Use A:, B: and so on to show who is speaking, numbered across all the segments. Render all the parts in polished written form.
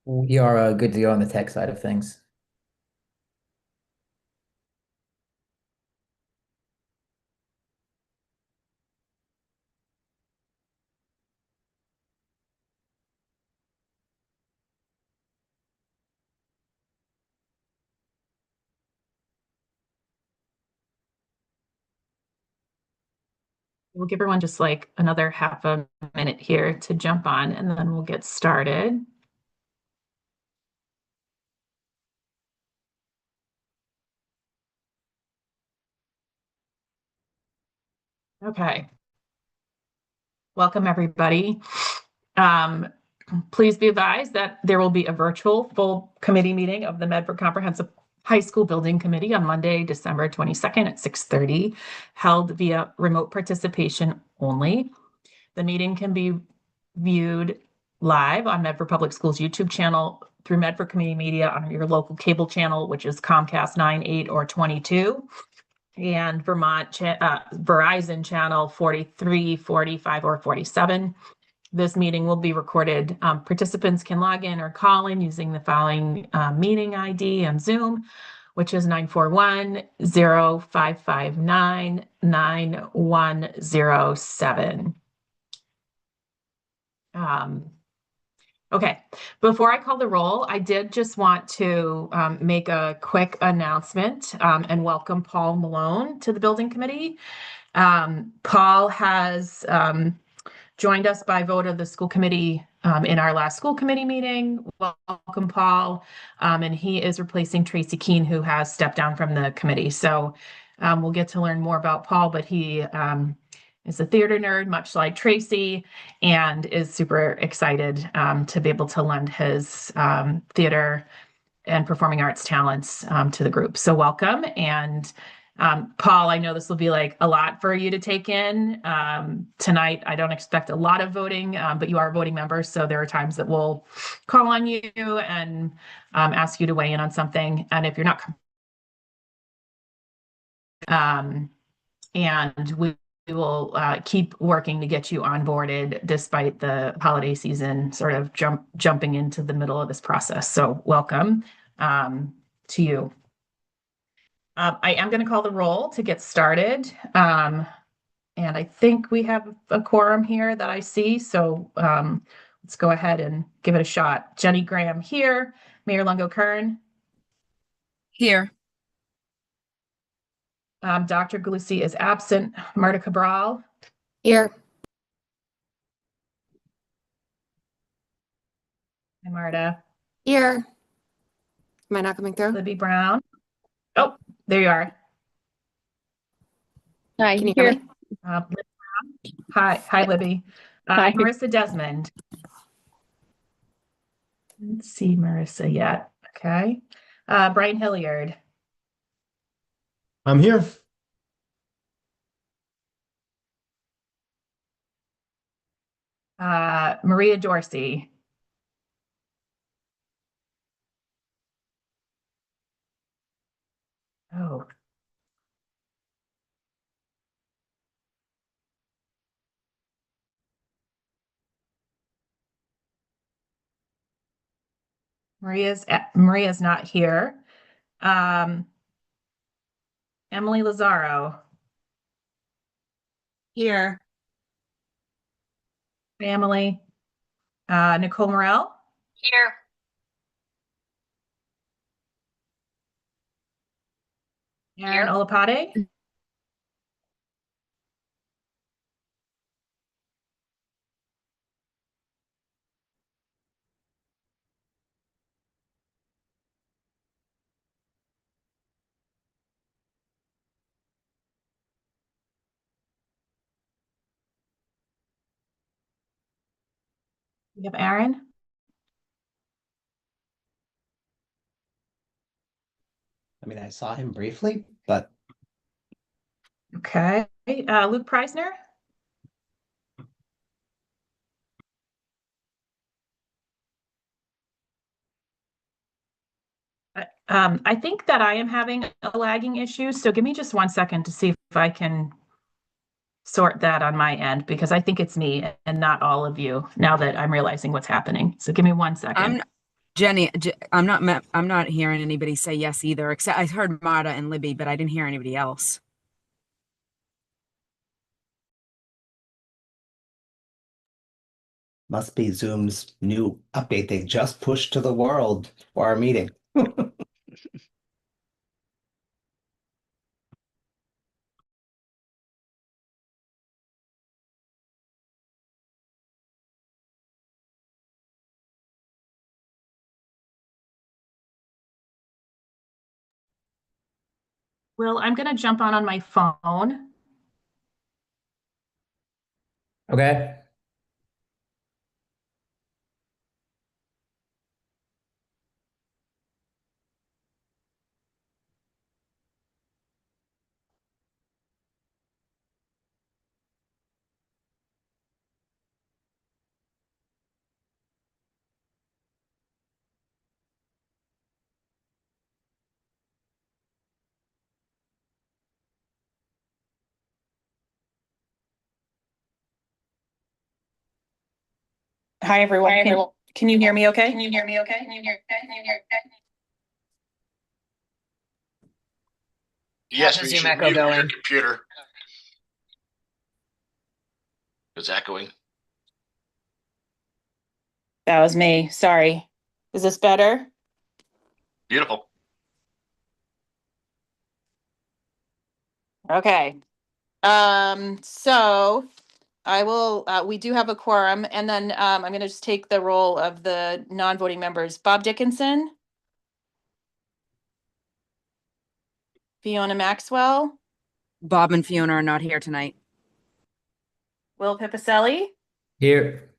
A: We are good to go on the tech side of things.
B: We'll give everyone just like another half a minute here to jump on, and then we'll get started. Okay. Welcome, everybody. Um, Please be advised that there will be a virtual full committee meeting of the Medford Comprehensive High School Building Committee on Monday, December 22nd at 6:30, held via remote participation only. The meeting can be viewed live on Medford Public Schools YouTube channel through Medford Community Media on your local cable channel, which is Comcast 9, 8, or 22, and Verizon channel 43, 45, or 47. This meeting will be recorded. Participants can log in or call in using the following meeting ID on Zoom, which is 941-0559-9107. Okay, before I call the roll, I did just want to make a quick announcement and welcome Paul Malone to the building committee. Paul has joined us by vote of the school committee in our last school committee meeting. Welcome, Paul. And he is replacing Tracy Keene, who has stepped down from the committee. So we'll get to learn more about Paul, but he is a theater nerd, much like Tracy, and is super excited to be able to lend his theater and performing arts talents to the group. So welcome. And Paul, I know this will be like a lot for you to take in. Tonight, I don't expect a lot of voting, but you are voting members. So there are times that we'll call on you and ask you to weigh in on something. And if you're not, and we will keep working to get you onboarded despite the holiday season sort of jumping into the middle of this process. So welcome to you. I am going to call the roll to get started. And I think we have a quorum here that I see. So let's go ahead and give it a shot. Jenny Graham here. Mayor Longo-Kern.
C: Here.
B: Dr. Galusi is absent. Marta Cabral.
C: Here.
B: Hi, Marta.
C: Here. Am I not coming through?
B: Libby Brown. Oh, there you are.
C: Hi, can you hear me?
B: Hi, Libby.
C: Hi.
B: Marissa Desmond. Didn't see Marissa yet. Okay. Brian Hilliard.
D: I'm here.
B: Maria Dorsey. Oh. Maria's not here. Emily Lazaro.
C: Here.
B: Emily. Nicole Morel.
C: Here.
B: Aaron Olapade. We have Aaron.
A: I mean, I saw him briefly, but
B: Okay. Luke Preisner. I think that I am having a lagging issue, so give me just 1 second to see if I can sort that on my end, because I think it's me and not all of you now that I'm realizing what's happening. So give me 1 second.
E: Jenny, I'm not hearing anybody say yes either, except I heard Marta and Libby, but I didn't hear anybody else.
A: Must be Zoom's new update they just pushed to the world for our meeting.
B: Will, I'm going to jump on my phone.
A: Okay.
B: Hi, everyone. Can you hear me okay?
F: Yes,
G: How's the
F: but you
G: Zoom
F: should
G: echo
F: mute your
G: going?
F: computer. It's echoing.
B: That was me. Sorry. Is this better?
F: Beautiful.
B: Okay. So I will, we do have a quorum, and then I'm going to just take the roll of the non-voting members. Bob Dickinson, Fiona Maxwell,
E: Bob and Fiona are not here tonight.
B: Will Pipicelli,
A: Here.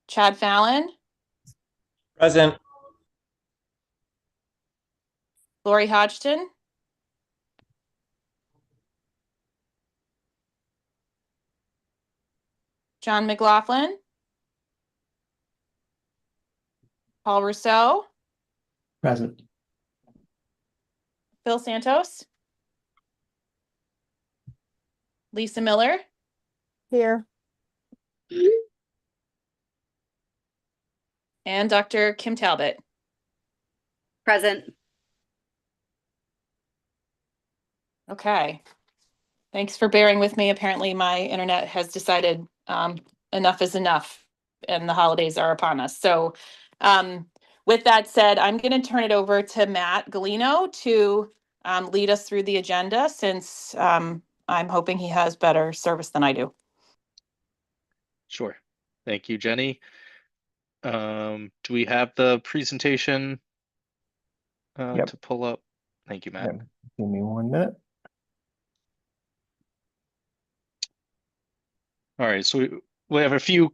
B: Chad Fallon,
D: Present.
B: Lori Hodgson, John McLaughlin, Paul Rousseau,
A: Present.
B: Phil Santos, Lisa Miller,
C: Here.
B: and Dr. Kim Talbot.
C: Present.
B: Okay. Thanks for bearing with me. Apparently my internet has decided enough is enough and the holidays are upon us. So with that said, I'm going to turn it over to Matt Galino to lead us through the agenda, since I'm hoping he has better service than I do.
H: Sure. Thank you, Jenny. Do we have the presentation
D: Yep.
H: to pull up? Thank you, Matt.
D: Yep. Give me 1 minute.
H: All right, so we have a few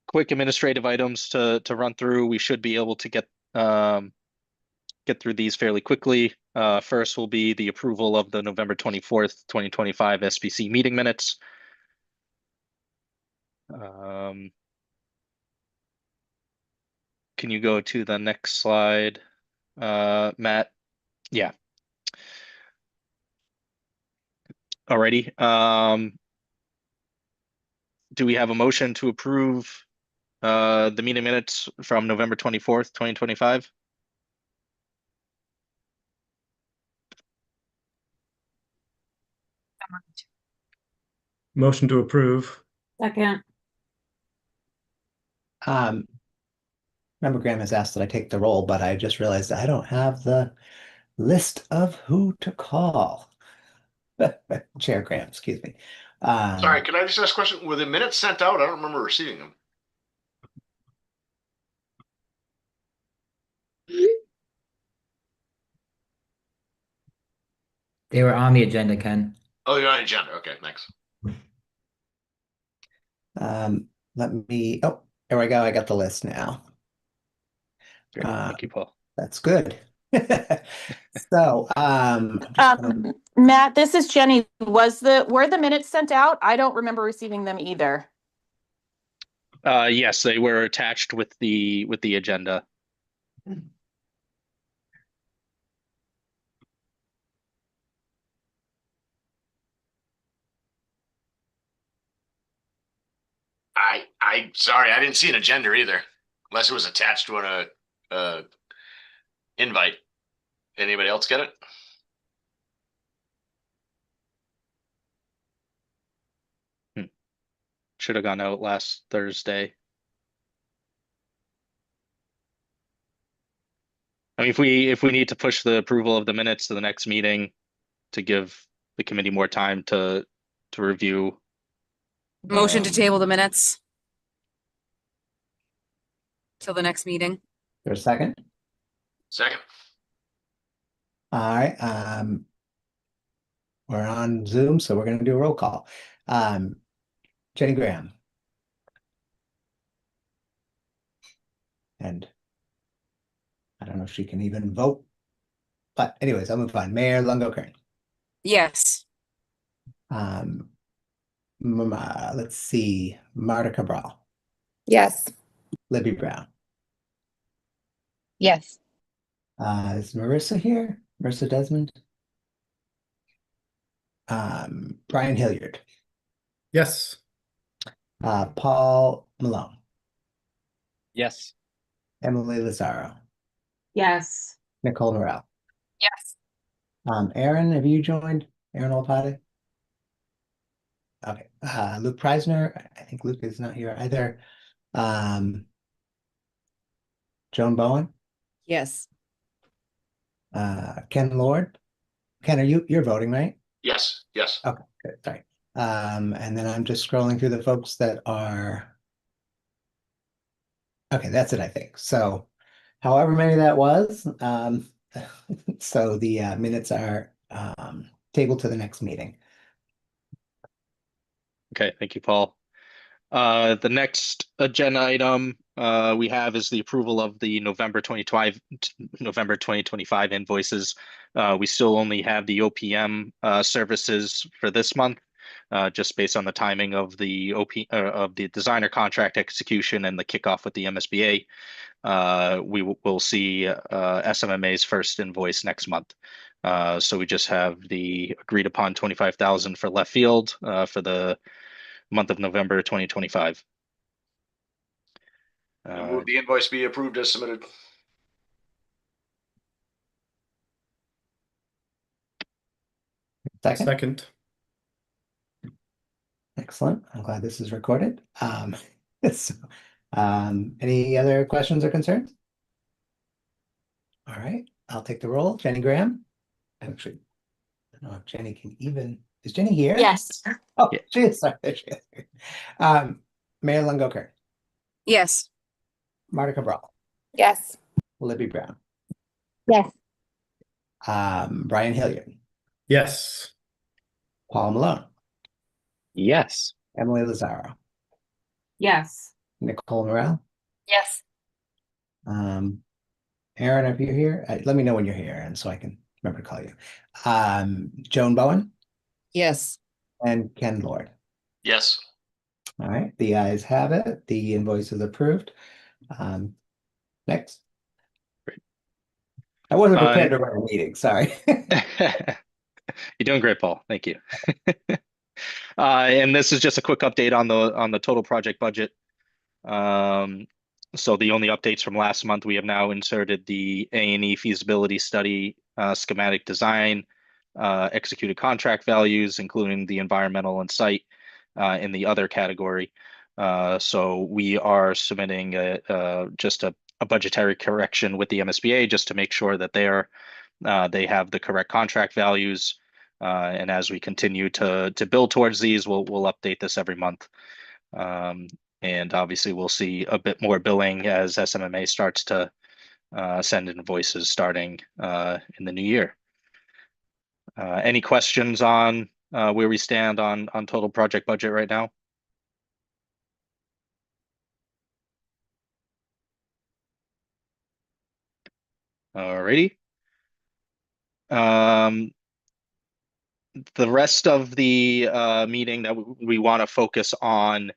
H: quick administrative items to run through. We should be able to get through these fairly quickly. First will be the approval of the November 24th, 2025 SBC meeting minutes. Can you go to the next slide, Matt? Yeah. Alrighty. Do we have a motion to approve the meeting minutes from November 24th, 2025?
D: Motion to approve.
C: Second.
A: Member Graham has asked that I take the roll, but I just realized I don't have the list of who to call. Chair Graham, excuse me.
F: Sorry, can I just ask a question? Were the minutes sent out? I don't remember receiving them.
A: They were on the agenda, Ken.
F: Oh, you're on the agenda. Okay, thanks.
A: Let me, oh, there we go. I got the list now.
H: Great. Thank you, Paul.
A: That's good. So, I'm just gonna,
B: Matt, this is Jenny. Were the minutes sent out? I don't remember receiving them either.
H: Yes, they were attached with the agenda.
F: I sorry, I didn't see an agenda either. unless it was attached to invite. Anybody else get it?
H: Should have gone out last Thursday. I mean, if we need to push the approval of the minutes to the next meeting to give the committee more time to review.
E: Motion to table the minutes till the next meeting.
A: There's a second.
F: Second.
A: All right. We're on Zoom, so we're going to do a roll call. Jenny Graham. And I don't know if she can even vote. But anyways, I'll move on. Mayor Longo-Kern.
E: Yes.
A: Let's see. Marta Cabral.
C: Yes.
A: Libby Brown.
C: Yes.
A: Is Marissa here? Marissa Desmond? Brian Hilliard.
D: Yes.
A: Paul Malone.
D: Yes.
A: Emily Lazaro.
B: Yes.
A: Nicole Morel.
C: Yes.
A: Aaron, have you joined? Aaron Olpati? Okay. Luke Preisner. I think Luke is not here either. Joan Bowen.
E: Yes.
A: Ken Lord. Ken, you're voting, right?
F: Yes. Yes.
A: Okay, good. Sorry. And then I'm just scrolling through the folks that are. Okay, that's it, I think. So however many that was, so the minutes are tabled to the next meeting.
H: Okay, thank you, Paul. The next agenda item we have is the approval of the November 2025 invoices. We still only have the OPM services for this month, just based on the timing of the of the designer contract execution and the kickoff with the MSBA. We will see SMMA's first invoice next month. So we just have the agreed upon 25,000 for left field for the month of November 2025.
F: I move the invoice be approved as submitted.
A: Second.
D: Second.
A: Excellent. I'm glad this is recorded. So, any other questions or concerns? All right, I'll take the roll. Jenny Graham. Actually, I don't know if Jenny can even. Is Jenny here?
B: Yes.
A: Oh,
H: Yeah.
A: she is. Sorry, there she is. Mayor Longo-Kern.
E: Yes.
A: Marta Cabral.
C: Yes.
A: Libby Brown.
C: Yes.
A: Brian Hilliard.
D: Yes.
A: Paul Malone.
D: Yes.
A: Emily Lazaro.
B: Yes.
A: Nicole Morel.
C: Yes.
A: Aaron, if you're here, let me know when you're here, and so I can remember to call you. Joan Bowen
E: Yes.
A: and Ken Lord.
F: Yes.
A: All right, the ayes have it. The invoice is approved. Next.
H: Great.
A: I wasn't prepared to run a meeting, sorry.
H: You're doing great, Paul. Thank you. And this is just a quick update on the total project budget. So the only updates from last month, we have now inserted the A&E feasibility study, schematic design, executed contract values, including the environmental and site in the other category. So we are submitting just a budgetary correction with the MSBA just to make sure that they have the correct contract values. And as we continue to build towards these, we'll update this every month. And obviously we'll see a bit more billing as SMMA starts to send invoices starting in the new year. Any questions on where we stand on total project budget right now? Alrighty. The rest of the meeting that we want to focus on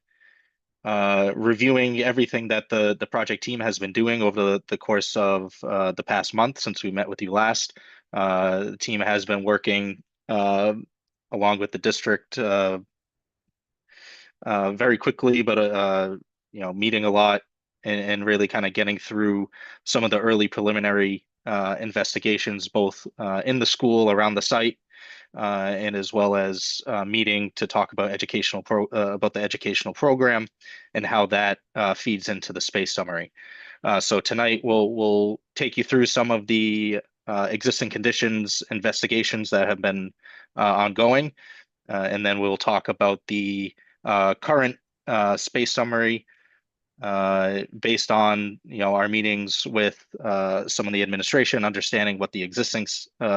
H: reviewing everything that the project team has been doing over the course of the past month since we met with you last. The team has been working along with the district very quickly, but meeting a lot and really kind of getting through some of the early preliminary investigations, both in the school, around the site, and as well as meeting to talk about about the educational program and how that feeds into the space summary. So tonight we'll take you through some of the existing conditions investigations that have been ongoing, and then we'll talk about the current space summary based on our meetings with some of the administration, understanding what the existing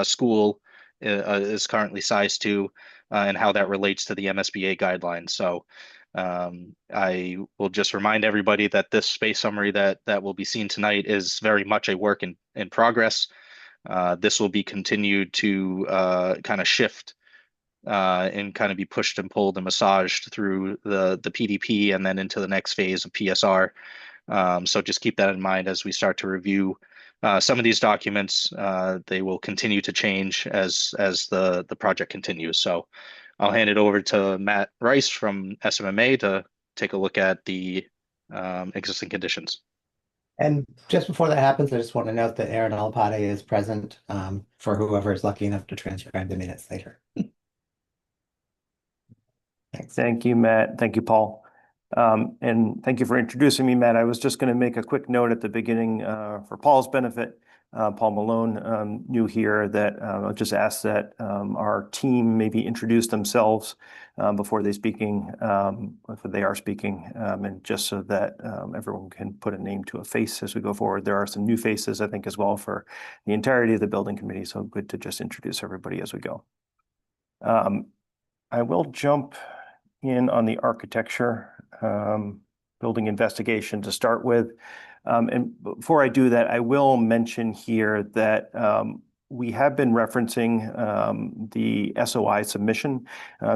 H: school is currently sized to, and how that relates to the MSBA guidelines. So I will just remind everybody that this space summary that will be seen tonight is very much a work in progress. This will be continued to kind of shift and kind of be pushed and pulled and massaged through the PDP and then into the next phase of PSR. So just keep that in mind as we start to review some of these documents. They will continue to change as the project continues. So I'll hand it over to Matt Rice from SMMA to take a look at the existing conditions.
A: And just before that happens, I just want to note that Aaron Alpade is present for whoever is lucky enough to transcribe the minutes later. Thanks.
G: Thank you, Matt. Thank you, Paul. And thank you for introducing me, Matt. I was just going to make a quick note at the beginning for Paul's benefit. Paul Malone, new here, that I'll just ask that our team maybe introduce themselves before they are speaking, and just so that everyone can put a name to a face as we go forward. There are some new faces, I think, as well for the entirety of the building committee, so good to just introduce everybody as we go. I will jump in on the architecture building investigation to start with. And before I do that, I will mention here that we have been referencing the SOI submission.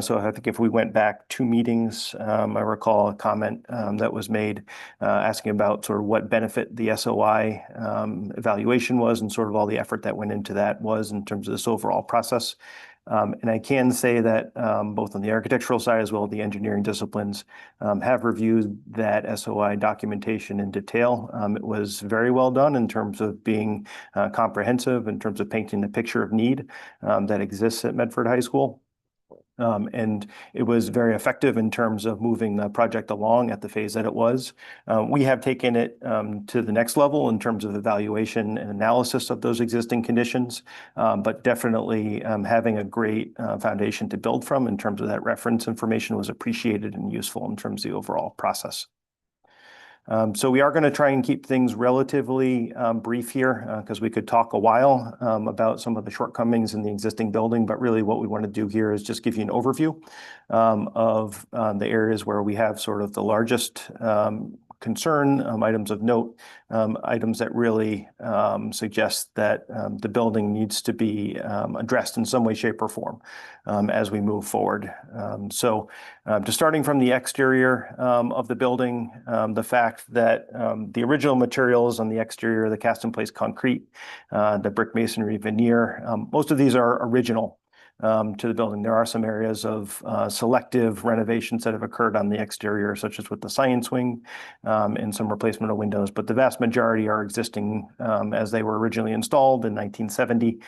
G: So I think if we went back 2 meetings, I recall a comment that was made asking about sort of what benefit the SOI evaluation was and sort of all the effort that went into that was in terms of this overall process. And I can say that both on the architectural side as well as the engineering disciplines have reviewed that SOI documentation in detail. It was very well done in terms of being comprehensive, in terms of painting a picture of need that exists at Medford High School. And it was very effective in terms of moving the project along at the phase that it was. We have taken it to the next level in terms of evaluation and analysis of those existing conditions, but definitely having a great foundation to build from in terms of that reference information was appreciated and useful in terms of the overall process. So we are going to try and keep things relatively brief here because we could talk a while about some of the shortcomings in the existing building, but really what we want to do here is just give you an overview of the areas where we have sort of the largest concern, items of note, items that really suggest that the building needs to be addressed in some way, shape, or form as we move forward. So just starting from the exterior of the building, the fact that the original materials on the exterior, the cast-in-place concrete, the brick masonry veneer, most of these are original to the building. There are some areas of selective renovations that have occurred on the exterior, such as with the science wing and some replacement of windows, but the vast majority are existing as they were originally installed in 1970.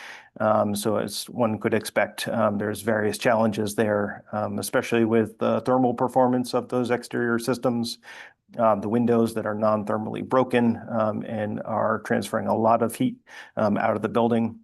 G: So as one could expect, there's various challenges there, especially with the thermal performance of those exterior systems. The windows that are non-thermally broken and are transferring a lot of heat out of the building.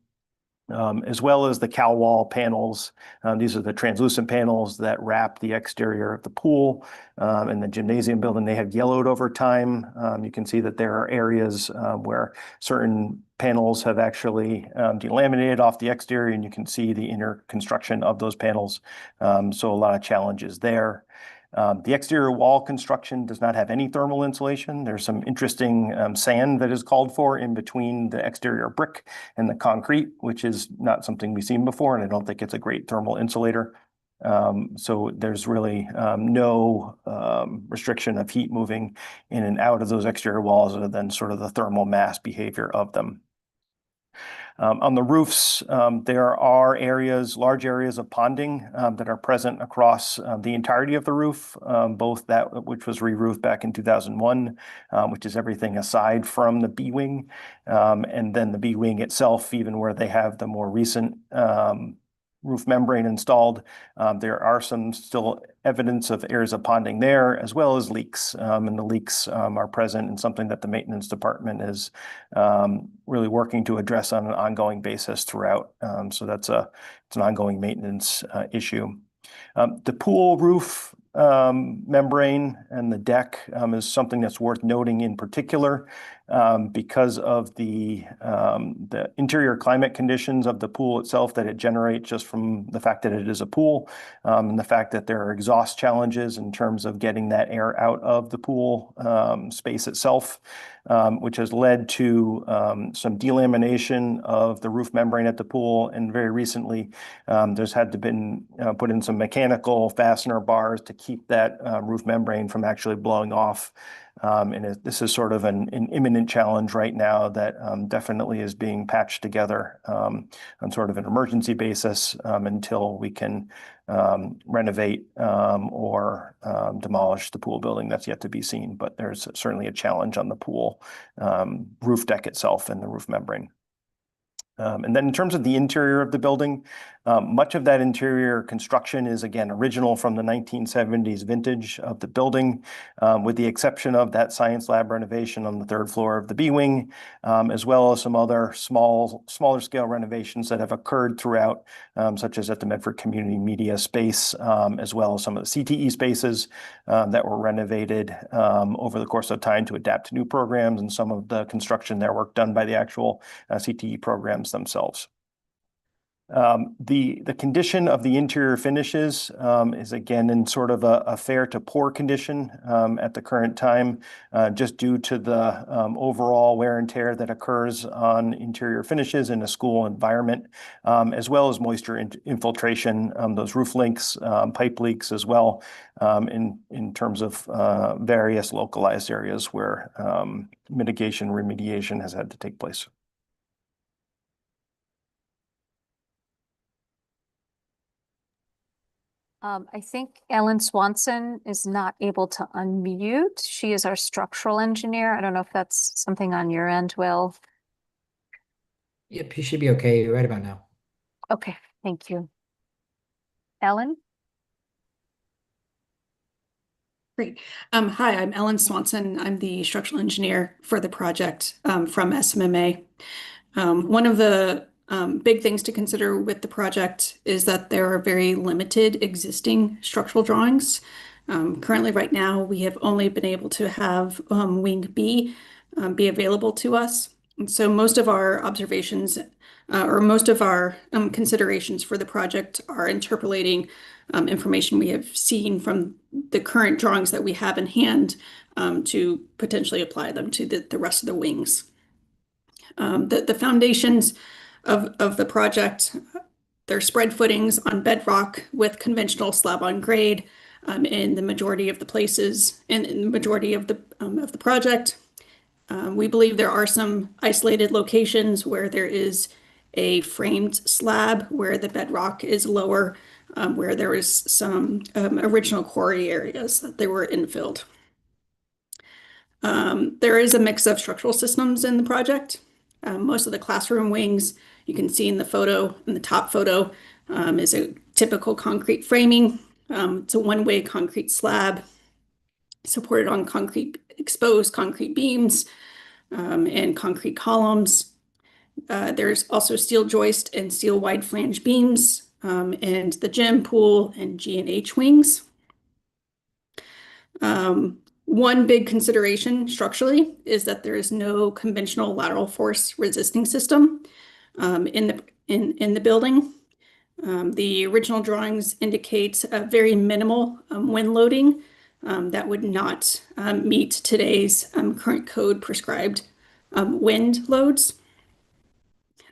G: As well as the cowl wall panels. These are the translucent panels that wrap the exterior of the pool and the gymnasium building. They have yellowed over time. You can see that there are areas where certain panels have actually delaminated off the exterior, and you can see the inner construction of those panels. So a lot of challenges there. The exterior wall construction does not have any thermal insulation. There's some interesting sand that is called for in between the exterior brick and the concrete, which is not something we've seen before, and I don't think it's a great thermal insulator. So there's really no restriction of heat moving in and out of those exterior walls other than sort of the thermal mass behavior of them. On the roofs, there are large areas of ponding that are present across the entirety of the roof, both that which was re-roofed back in 2001, which is everything aside from the B wing, and then the B wing itself, even where they have the more recent roof membrane installed. There are some still evidence of areas of ponding there, as well as leaks. And the leaks are present and something that the maintenance department is really working to address on an ongoing basis throughout. So it's an ongoing maintenance issue. The pool roof membrane and the deck is something that's worth noting in particular because of the interior climate conditions of the pool itself that it generates just from the fact that it is a pool, and the fact that there are exhaust challenges in terms of getting that air out of the pool space itself, which has led to some delamination of the roof membrane at the pool. And very recently, there's had to been put in some mechanical fastener bars to keep that roof membrane from actually blowing off. And this is sort of an imminent challenge right now that definitely is being patched together on sort of an emergency basis until we can renovate or demolish the pool building. That's yet to be seen, but there's certainly a challenge on the pool roof deck itself and the roof membrane. And then in terms of the interior of the building, much of that interior construction is, again, original from the 1970s vintage of the building, with the exception of that science lab renovation on the third floor of the B wing, as well as some other smaller scale renovations that have occurred throughout, such as at the Medford Community Media space, as well as some of the CTE spaces that were renovated over the course of time to adapt to new programs, and some of the construction there work done by the actual CTE programs themselves. The condition of the interior finishes is again in sort of a fair to poor condition at the current time, just due to the overall wear and tear that occurs on interior finishes in a school environment, as well as moisture infiltration, those roof leaks, pipe leaks as well, in terms of various localized areas where mitigation remediation has had to take place.
C: I think Ellen Swanson is not able to unmute. She is our structural engineer. I don't know if that's something on your end, Will.
I: Yep, you should be okay right about now.
C: Okay, thank you. Ellen?
J: Great. Hi, I'm Ellen Swanson. I'm the structural engineer for the project from SMMA. One of the big things to consider with the project is that there are very limited existing structural drawings. Currently, right now, we have only been able to have Wing B be available to us. And so most of our observations or most of our considerations for the project are interpolating information we have seen from the current drawings that we have in hand to potentially apply them to the rest of the wings. The foundations of the project, they're spread footings on bedrock with conventional slab on grade in the majority of the places and in the majority of the project. We believe there are some isolated locations where there is a framed slab where the bedrock is lower, where there is some original quarry areas that they were infilled. There is a mix of structural systems in the project. Most of the classroom wings you can see in the photo, in the top photo, is a typical concrete framing. It's a one-way concrete slab supported on exposed concrete beams and concrete columns. There's also steel joist and steel wide flange beams and the gym, pool, and G&H wings. One big consideration structurally is that there is no conventional lateral force resisting system in the building. The original drawings indicate a very minimal wind loading that would not meet today's current code prescribed wind loads.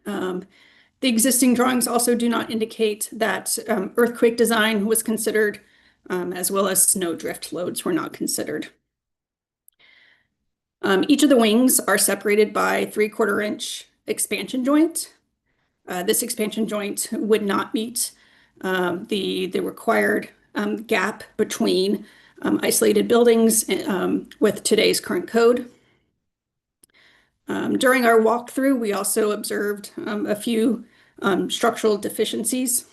J: The existing drawings also do not indicate that earthquake design was considered, as well as snow drift loads were not considered. Each of the wings are separated by 3/4 inch expansion joint This expansion joint would not meet the required gap between isolated buildings with today's current code. During our walkthrough, we also observed a few structural deficiencies.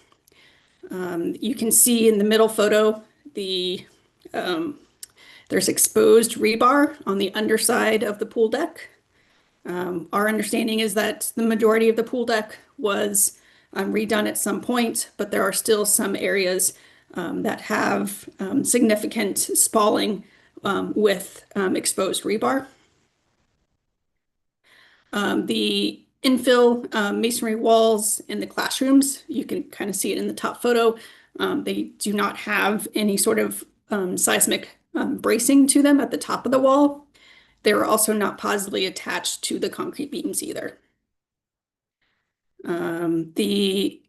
J: You can see in the middle photo, there's exposed rebar on the underside of the pool deck. Our understanding is that the majority of the pool deck was redone at some point, but there are still some areas that have significant spalling with exposed rebar. The infill masonry walls in the classrooms, you can kind of see it in the top photo. They do not have any sort of seismic bracing to them at the top of the wall. They were also not positively attached to the concrete beams either. The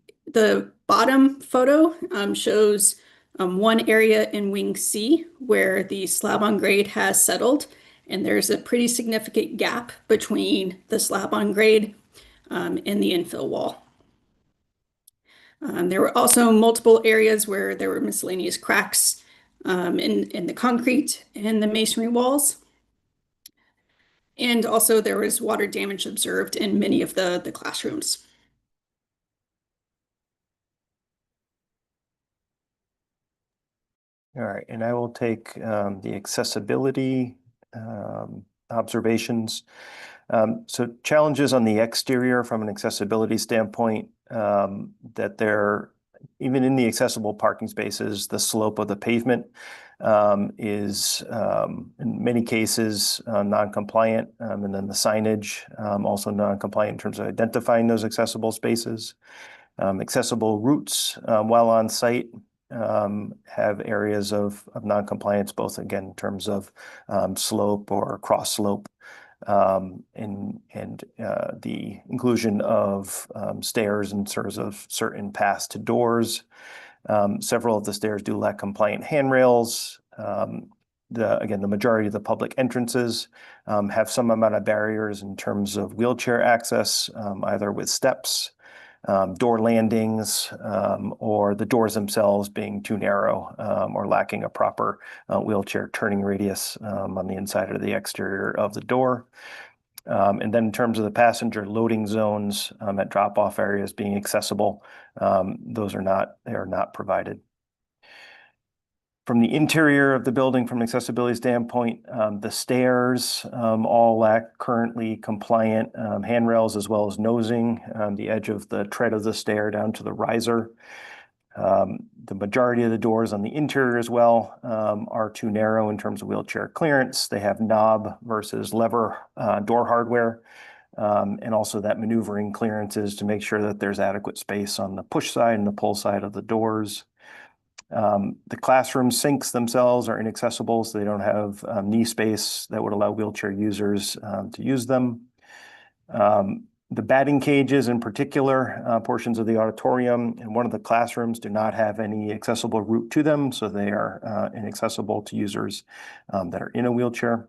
J: bottom photo shows one area in wing C where the slab on grade has settled, and there's a pretty significant gap between the slab on grade and the infill wall. There were also multiple areas where there were miscellaneous cracks in the concrete and the masonry walls. And also there was water damage observed in many of the classrooms.
G: All right, and I will take the accessibility observations. So challenges on the exterior from an accessibility standpoint, that they're, even in the accessible parking spaces, the slope of the pavement is in many cases non-compliant, and then the signage also non-compliant in terms of identifying those accessible spaces. Accessible routes while on site have areas of non-compliance, both again in terms of slope or cross slope, and the inclusion of stairs and sort of certain paths to doors. Several of the stairs do lack compliant handrails. Again, the majority of the public entrances have some amount of barriers in terms of wheelchair access, either with steps, door landings, or the doors themselves being too narrow or lacking a proper wheelchair turning radius on the inside or the exterior of the door. And then in terms of the passenger loading zones at drop-off areas being accessible, they are not provided. From the interior of the building, from an accessibility standpoint, the stairs all lack currently compliant handrails, as well as nosing the edge of the tread of the stair down to the riser. The majority of the doors on the interior as well are too narrow in terms of wheelchair clearance. They have knob versus lever door hardware, and also that maneuvering clearances to make sure that there's adequate space on the push side and the pull side of the doors. The classroom sinks themselves are inaccessible, so they don't have knee space that would allow wheelchair users to use them. The batting cages in particular, portions of the auditorium and one of the classrooms do not have any accessible route to them, so they are inaccessible to users that are in a wheelchair.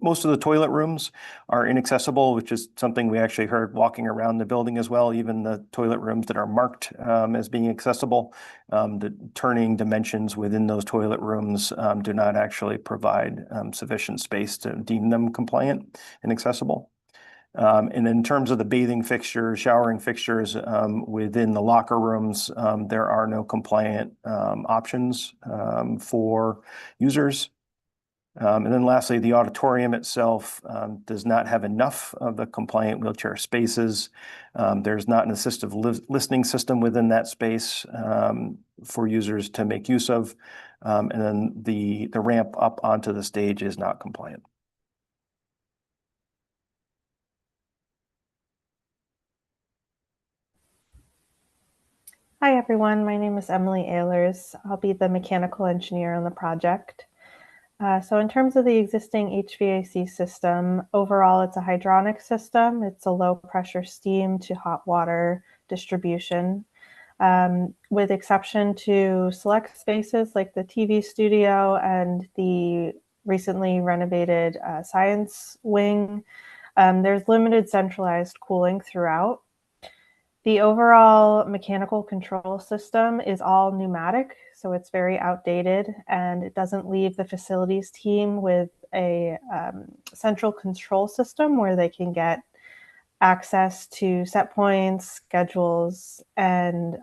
G: Most of the toilet rooms are inaccessible, which is something we actually heard walking around the building as well. Even the toilet rooms that are marked as being accessible, the turning dimensions within those toilet rooms do not actually provide sufficient space to deem them compliant and accessible. And in terms of the bathing fixtures, showering fixtures within the locker rooms, there are no compliant options for users. And then lastly, the auditorium itself does not have enough of the compliant wheelchair spaces. There's not an assistive listening system within that space for users to make use of. And then the ramp up onto the stage is not compliant.
K: Hi, everyone. My name is Emily Ehlers. I'll be the mechanical engineer on the project. So in terms of the existing HVAC system, overall, it's a hydronic system. It's a low pressure steam to hot water distribution, with exception to select spaces like the TV studio and the recently renovated science wing. There's limited centralized cooling throughout. The overall mechanical control system is all pneumatic, so it's very outdated, and it doesn't leave the facilities team with a central control system where they can get access to set points, schedules, and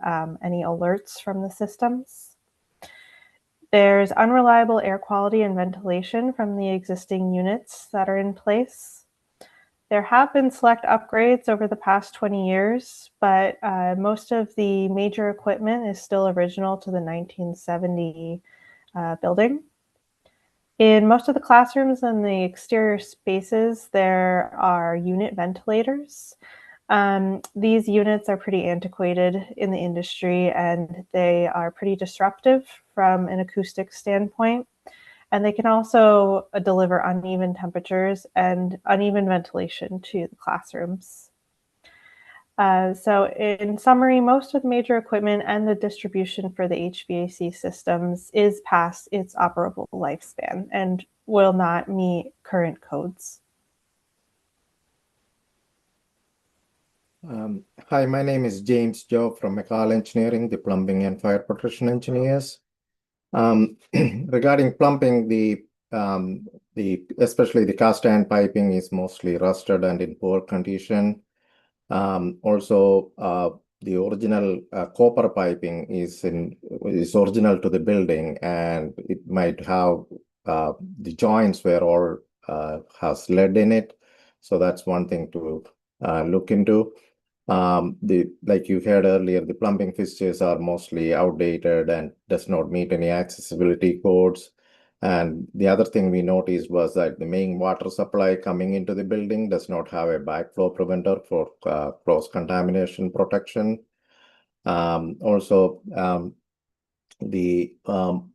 K: any alerts from the systems. There's unreliable air quality and ventilation from the existing units that are in place. There have been select upgrades over the past 20 years, but most of the major equipment is still original to the 1970 building. In most of the classrooms and the exterior spaces, there are unit ventilators. These units are pretty antiquated in the industry, and they are pretty disruptive from an acoustic standpoint. And they can also deliver uneven temperatures and uneven ventilation to the classrooms. So in summary, most of the major equipment and the distribution for the HVAC systems is past its operable lifespan and will not meet current codes.
L: Hi, my name is James Joe from McCall Engineering, the plumbing and fire protection engineers. Regarding plumbing, especially the cast iron piping is mostly rusted and in poor condition. Also, the original copper piping is original to the building, and it might have the joints where all has lead in it. So that's one thing to look into. Like you heard earlier, the plumbing fixtures are mostly outdated and does not meet any accessibility codes. And the other thing we noticed was that the main water supply coming into the building does not have a backflow preventer for cross-contamination protection. The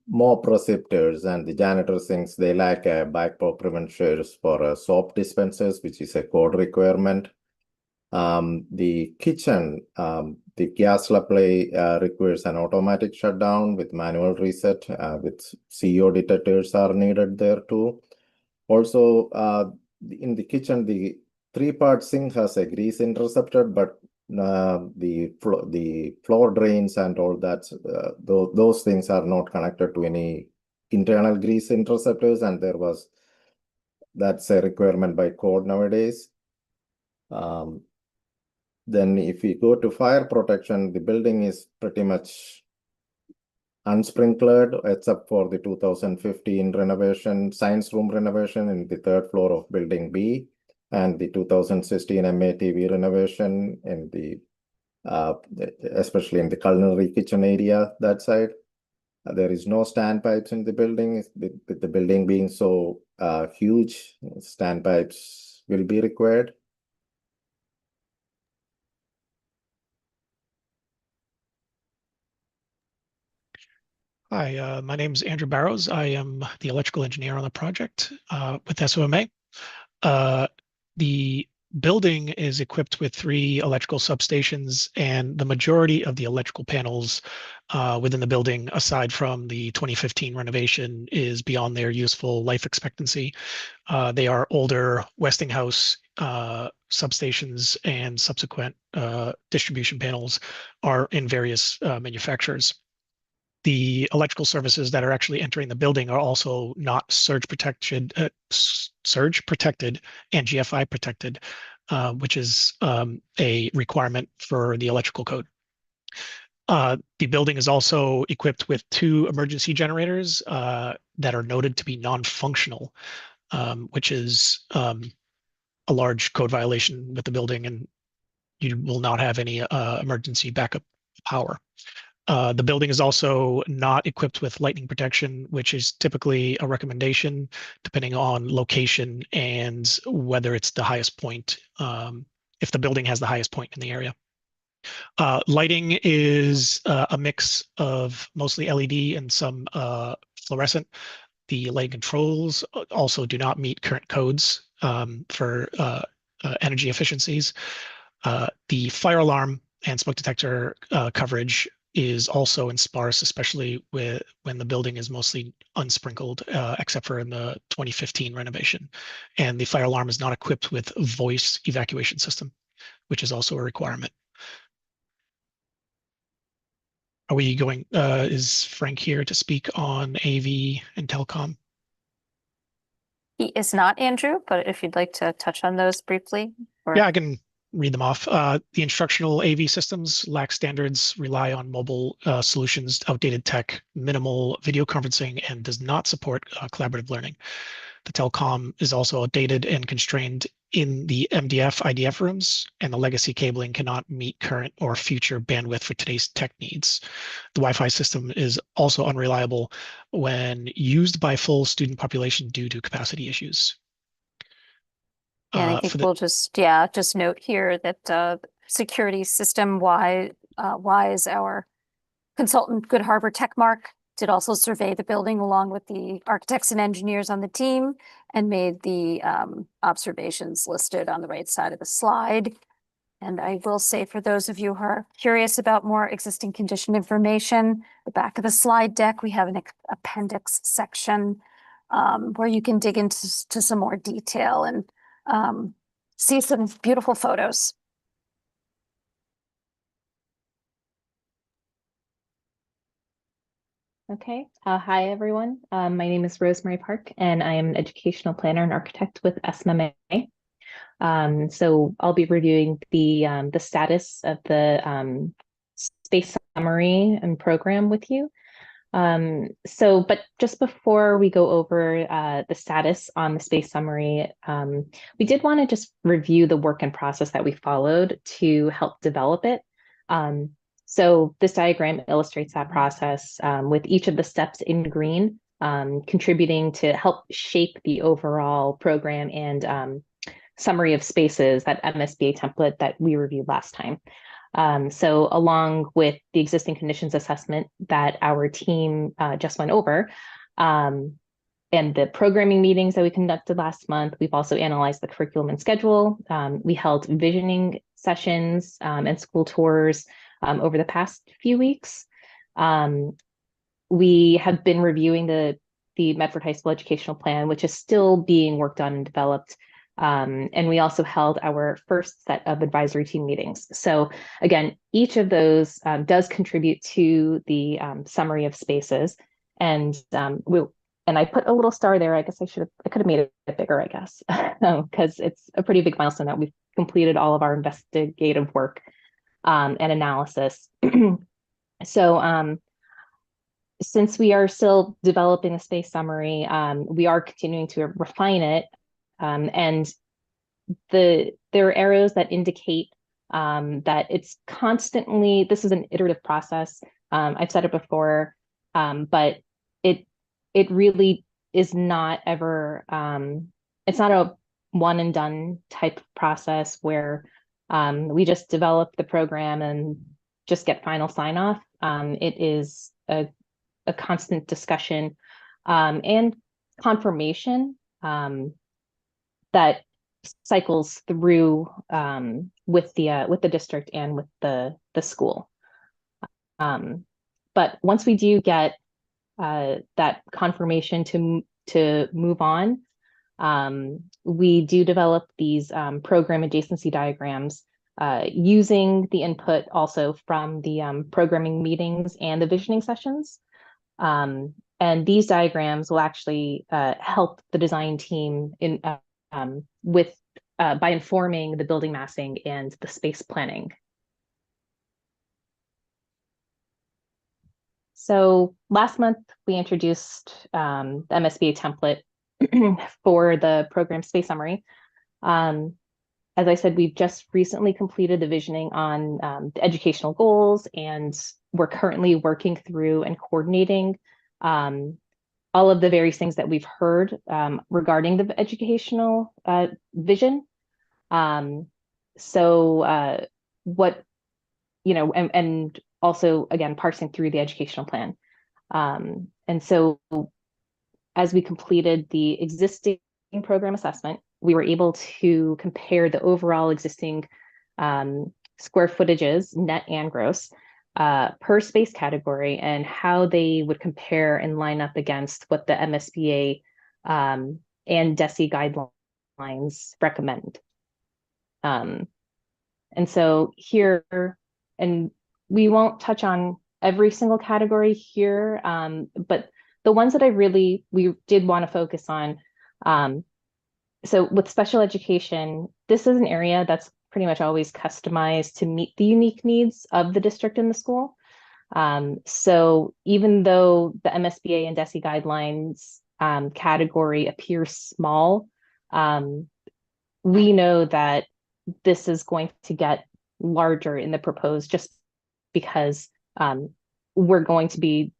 L: mop receptors and the janitor sinks, they lack a backflow preventers for soap dispensers, which is a code requirement. The kitchen, the gas supply requires an automatic shutdown with manual reset, with CO detectors are needed there too. Also, in the kitchen, the 3-part sink has a grease interceptor, but the floor drains and all that, those things are not connected to any internal grease interceptors, and that's a requirement by code nowadays. Then if we go to fire protection, the building is pretty much unsprinkled except for the 2015 renovation, science room renovation in the 3rd floor of building B, and the 2016 MATV renovation in the especially in the culinary kitchen area, that side. There is no standpipes in the building. With the building being so huge, standpipes will be required.
M: Hi, my name is Andrew Barrows. I am the electrical engineer on the project with SOMA. The building is equipped with 3 electrical substations, and the majority of the electrical panels within the building, aside from the 2015 renovation, is beyond their useful life expectancy. They are older Westinghouse substations, and subsequent distribution panels are in various manufacturers. The electrical services that are actually entering the building are also not surge protected and GFI protected, which is a requirement for the electrical code. The building is also equipped with 2 emergency generators that are noted to be non-functional, which is a large code violation with the building, and you will not have any emergency backup power. The building is also not equipped with lightning protection, which is typically a recommendation depending on location and whether it's the highest point, if the building has the highest point in the area. Lighting is a mix of mostly LED and some fluorescent. The lighting controls also do not meet current codes for energy efficiencies. The fire alarm and smoke detector coverage is also in sparse, especially when the building is mostly unsprinkled, except for in the 2015 renovation. And the fire alarm is not equipped with voice evacuation system, which is also a requirement. Are we going, is Frank here to speak on AV and telecom?
C: He is not, Andrew, but if you'd like to touch on those briefly.
M: Yeah, I can read them off. The instructional AV systems lack standards, rely on mobile solutions, outdated tech, minimal video conferencing, and does not support collaborative learning. The telecom is also outdated and constrained in the MDF IDF rooms, and the legacy cabling cannot meet current or future bandwidth for today's tech needs. The Wi-Fi system is also unreliable when used by full student population due to capacity issues.
C: And I think we'll just note here that security system wise, our consultant Good Harbor Techmark did also survey the building along with the architects and engineers on the team and made the observations listed on the right side of the slide. And I will say, for those of you who are curious about more existing condition information, the back of the slide deck, we have an appendix section where you can dig into some more detail and see some beautiful photos.
N: Okay. Hi, everyone. My name is Rosemary Park, and I am an educational planner and architect with SMMA. So I'll be reviewing the status of the space summary and program with you. But just before we go over the status on the space summary, we did want to just review the work and process that we followed to help develop it. So this diagram illustrates that process with each of the steps in green, contributing to help shape the overall program and summary of spaces, that MSBA template that we reviewed last time. So along with the existing conditions assessment that our team just went over, and the programming meetings that we conducted last month, we've also analyzed the curriculum and schedule. We held visioning sessions and school tours over the past few weeks. We have been reviewing the Medford High School educational plan, which is still being worked on and developed. And we also held our first set of advisory team meetings. So again, each of those does contribute to the summary of spaces. And I put a little star there. I guess I could have made it bigger, I guess, because it's a pretty big milestone that we've completed all of our investigative work and analysis. So since we are still developing a space summary, we are continuing to refine it. And there are arrows that indicate that it's constantly, this is an iterative process. I've said it before, but it really is not ever, it's not a one and done type of process where we just develop the program and just get final sign off. It is a constant discussion and confirmation that cycles through with the district and with the school. But once we do get that confirmation to move on, we do develop these program adjacency diagrams using the input also from the programming meetings and the visioning sessions. And these diagrams will actually help the design team in by informing the building massing and the space planning. So last month we introduced the MSBA template for the program space summary. As I said, we've just recently completed the visioning on the educational goals, and we're currently working through and coordinating all of the various things that we've heard regarding the educational vision. What, you know, and also, again, parsing through the educational plan. And so as we completed the existing program assessment, we were able to compare the overall existing square footages, net and gross, per space category, and how they would compare and line up against what the MSBA and DESE guidelines recommend. And so here, and we won't touch on every single category here, but the ones that we did want to focus on. So with special education, this is an area that's pretty much always customized to meet the unique needs of the district and the school. So even though the MSBA and DESE guidelines category appears small, we know that this is going to get larger in the proposed just because we're going to be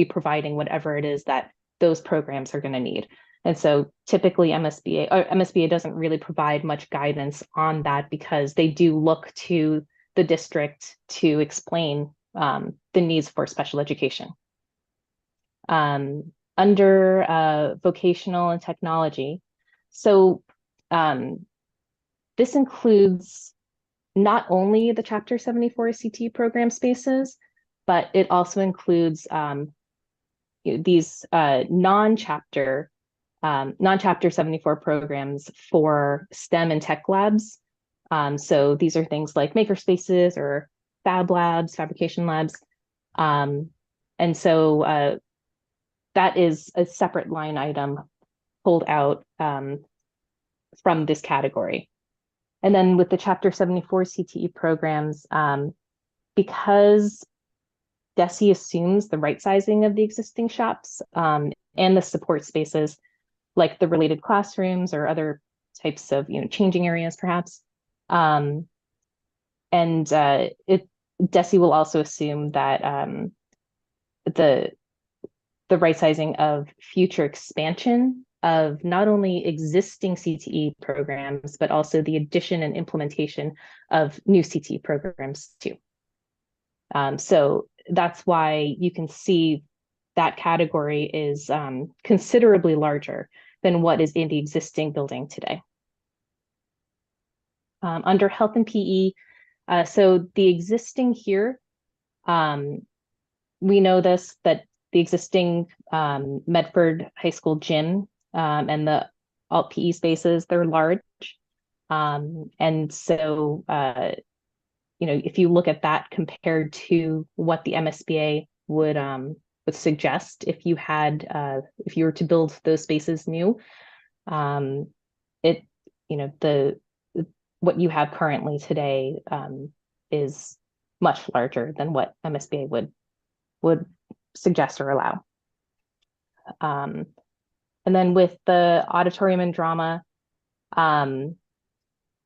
N: providing whatever it is that those programs are going to need. And so typically MSBA doesn't really provide much guidance on that because they do look to the district to explain the needs for special education. Under vocational and technology, so this includes not only the Chapter 74 CT program spaces, but it also includes these non-chapter 74 programs for STEM and tech labs. So these are things like maker spaces or fab labs, fabrication labs. And so that is a separate line item pulled out from this category. And then with the Chapter 74 CTE programs, because DESE assumes the right sizing of the existing shops and the support spaces, like the related classrooms or other types of changing areas, perhaps. And DESE will also assume that the right sizing of future expansion of not only existing CTE programs, but also the addition and implementation of new CTE programs too. So that's why you can see that category is considerably larger than what is in the existing building today. Under health and PE, so the existing here, we know that the existing Medford High School gym and the alt PE spaces, they're large. And so, if you look at that compared to what the MSBA would suggest if you were to build those spaces new, what you have currently today is much larger than what MSBA would suggest or allow. And then with the auditorium and drama,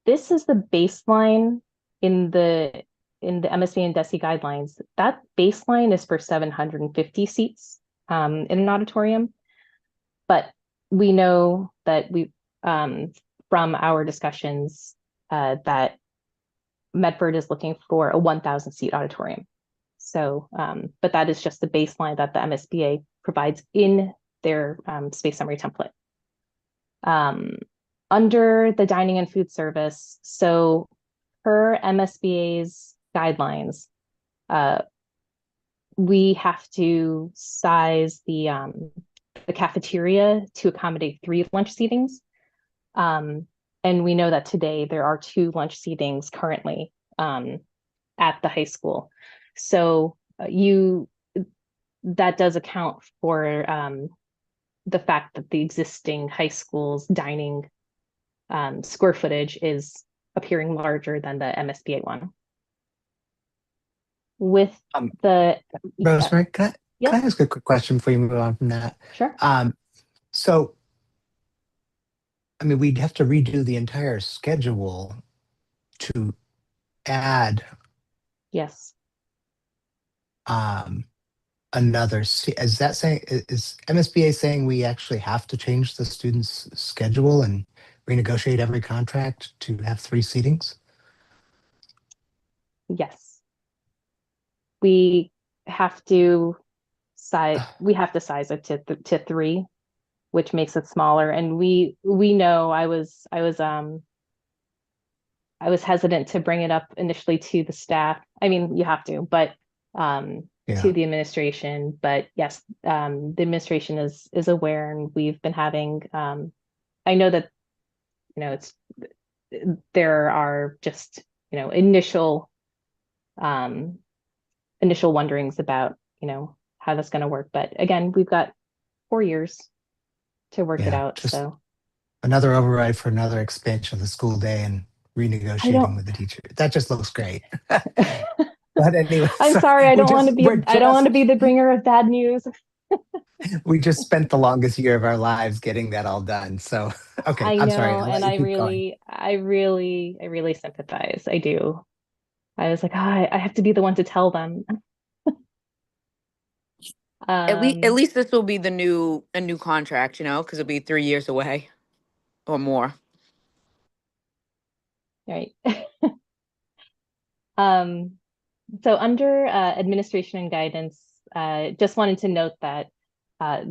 N: this is the baseline in the MSBA and DESE guidelines. That baseline is for 750 seats in an auditorium, but we know that from our discussions that Medford is looking for a 1,000 seat auditorium. So, but that is just the baseline that the MSBA provides in their space summary template. Under the dining and food service, so per MSBA's guidelines, we have to size the cafeteria to accommodate 3 lunch seatings. And we know that today there are 2 lunch seatings currently at the high school. So that does account for the fact that the existing high school's dining square footage is appearing larger than the MSBA one. With
A: Rosemary, can I ask a quick question before you move on from that?
N: Sure.
A: So, I mean, we'd have to redo the entire schedule to add another is that saying, is MSBA saying we actually have to change the students' schedule and renegotiate every contract to have 3 seatings?
N: Yes. We have to size it to 3, which makes it smaller. And we know I was hesitant to bring it up initially to the staff. I mean, you have to, but to the administration. But yes, the administration is aware, and we've been having. I know that initial wonderings about, how that's going to work. But again, we've got 4 years to work it out.
A: Just
N: So
A: another override for another expansion of the school day and
N: I don't.
A: renegotiating with the teacher. That just looks great. But anyway,
N: I'm sorry, I
A: we're
N: don't want to
A: just
N: be.
A: we're
N: I don't want to
A: just
N: be the bringer of bad news.
A: we just spent the longest year of our lives getting that all done. So okay,
N: I
A: I'm sorry.
N: know,
A: I'll let
N: and
A: you keep going.
N: I really sympathize. I do. I was like, oh, I have to be the one to tell them.
O: At least this will be a new contract, because it'll be 3 years away or more.
N: Right. So under administration and guidance, just wanted to note that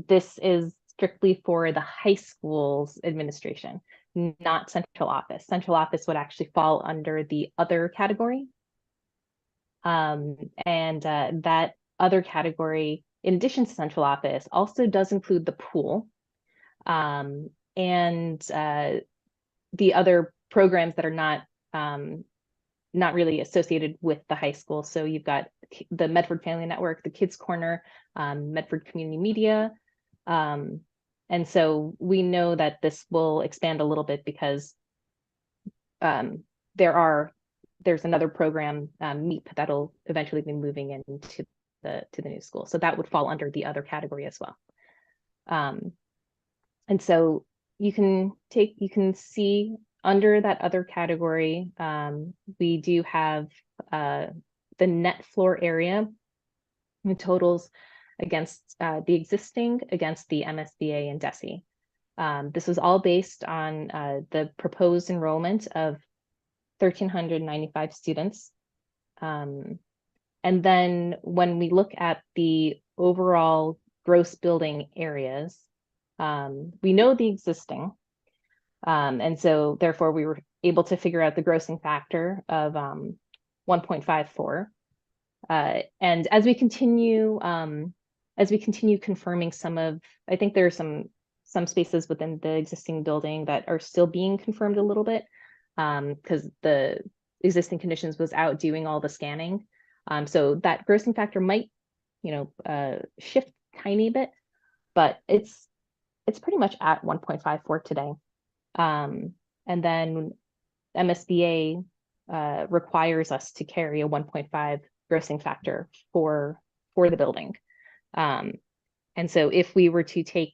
N: this is strictly for the high school's administration, not central office. Central office would actually fall under the other category. And that other category, in addition to central office, also does include the pool and the other programs that are not really associated with the high school. So you've got the Medford Family Network, the Kids Corner, Medford Community Media. And so we know that this will expand a little bit because there's another program, MEEP, that'll eventually be moving into the new school. So that would fall under the other category as well. And so you can see under that other category, we do have the net floor area in totals against the existing against the MSBA and DESE. This was all based on the proposed enrollment of 1,395 students. And then when we look at the overall gross building areas, we know the existing. And so therefore we were able to figure out the grossing factor of 1.54. And as we continue confirming I think there are some spaces within the existing building that are still being confirmed a little bit because the existing conditions was out doing all the scanning. So that grossing factor might, shift tiny bit, but it's pretty much at 1.54 today. And then MSBA requires us to carry a 1.5 grossing factor for the building. And so if we were to take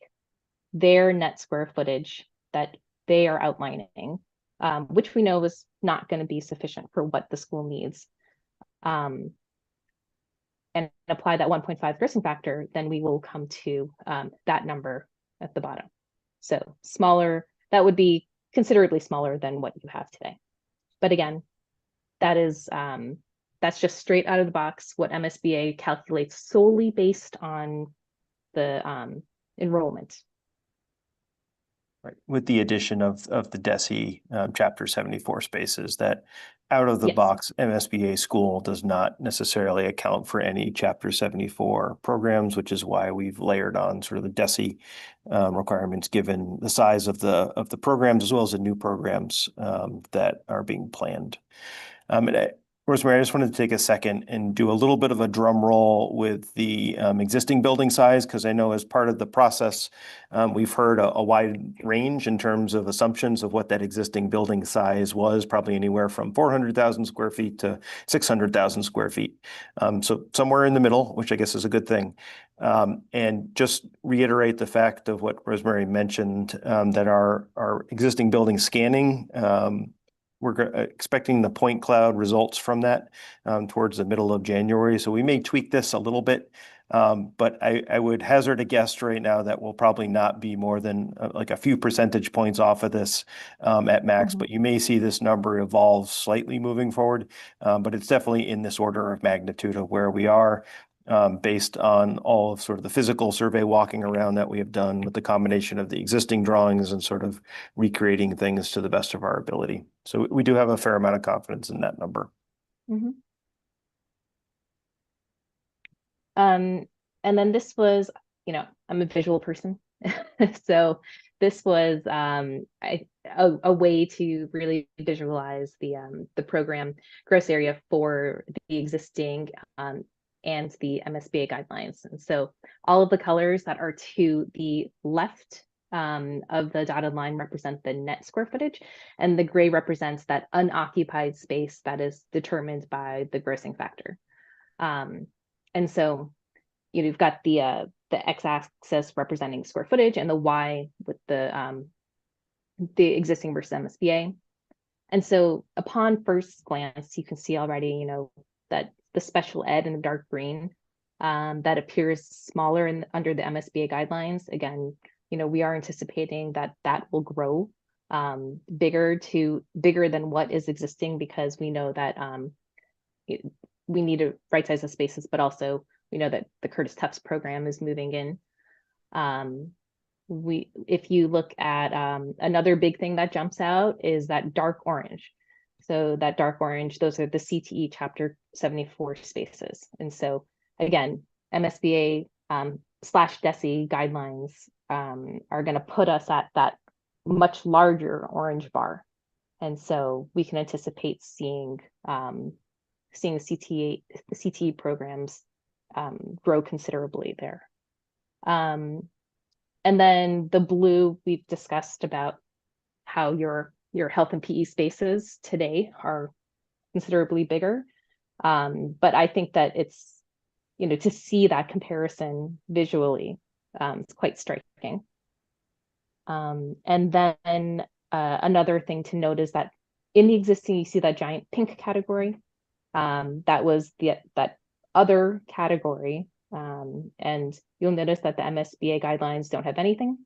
N: their net square footage that they are outlining, which we know is not going to be sufficient for what the school needs, and apply that 1.5 grossing factor, then we will come to that number at the bottom. So smaller, that would be considerably smaller than what you have today. But again, that's just straight out of the box what MSBA calculates solely based on the enrollment.
G: Right. With the addition of the DESE Chapter 74 spaces, that out of the box MSBA school does not necessarily account for any Chapter 74 programs, which is why we've layered on sort of the DESE requirements given the size of the programs as well as the new programs that are being planned. Rosemary, I just wanted to take a second and do a little bit of a drum roll with the existing building size, because I know as part of the process, we've heard a wide range in terms of assumptions of what that existing building size was, probably anywhere from 400,000 square feet to 600,000 square feet. So somewhere in the middle, which I guess is a good thing. And just reiterate the fact of what Rosemary mentioned, that our existing building scanning, we're expecting the point cloud results from that towards the middle of January. So we may tweak this a little bit, but I would hazard a guess right now that will probably not be more than like a few percentage points off of this at max, but you may see this number evolve slightly moving forward. But it's definitely in this order of magnitude of where we are. Based on all of sort of the physical survey walking around that we have done with the combination of the existing drawings and sort of recreating things to the best of our ability. So we do have a fair amount of confidence in that number.
N: And then this was, I'm a visual person. So this was a way to really visualize the program gross area for the existing and the MSBA guidelines. And so all of the colors that are to the left of the dotted line represent the net square footage, and the gray represents that unoccupied space that is determined by the grossing factor. And so you've got the x-axis representing square footage and the y with the existing versus MSBA. And so upon first glance, you can see already, that the special ed in the dark green that appears smaller under the MSBA guidelines. Again, we are anticipating that will grow bigger than what is existing, because we know that we need to right size the spaces, but also we know that the Curtis Tufts program is moving in. If you look at another big thing that jumps out is that dark orange. So that dark orange, those are the CTE Chapter 74 spaces. And so again, MSBA / DESI guidelines are going to put us at that much larger orange bar. And so we can anticipate seeing the CTE programs grow considerably there. And then the blue, we've discussed about how your health and PE spaces today are considerably bigger. But I think that it's, to see that comparison visually, it's quite striking. And then another thing to note is that in the existing, you see that giant pink category. That was that other category. And you'll notice that the MSBA guidelines don't have anything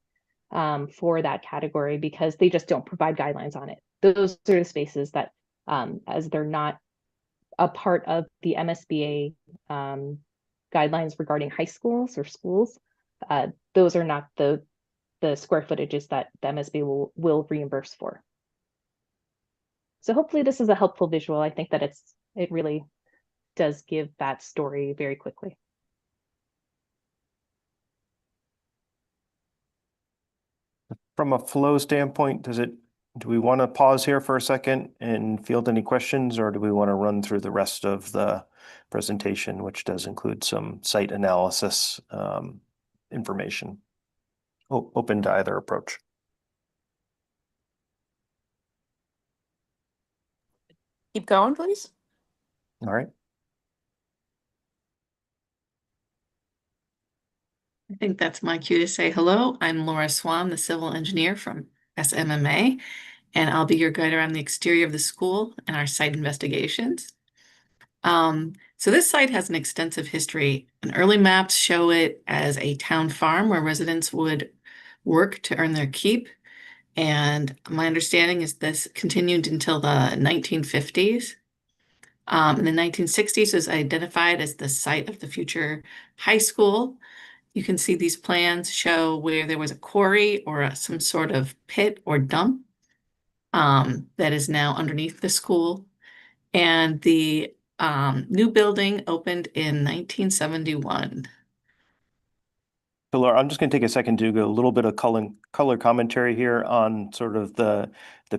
N: for that category, because they just don't provide guidelines on it. Those are the spaces that, as they're not a part of the MSBA guidelines regarding high schools or schools, those are not the square footages that the MSBA will reimburse for. So hopefully this is a helpful visual. I think that it really does give that story very quickly.
G: From a flow standpoint, do we want to pause here for a second and field any questions, or do we want to run through the rest of the presentation, which does include some site analysis information? Open to either approach.
O: Keep going, please.
G: All right.
P: I think that's my cue to say hello. I'm Laura Swan, the civil engineer from SMMA, and I'll be your guide around the exterior of the school and our site investigations. So this site has an extensive history, and early maps show it as a town farm where residents would work to earn their keep. And my understanding is this continued until the 1950s. In the 1960s, it was identified as the site of the future high school. You can see these plans show where there was a quarry or some sort of pit or dump that is now underneath the school. And the new building opened in 1971.
G: So Laura, I'm just going to take a second to go a little bit of color commentary here on sort of the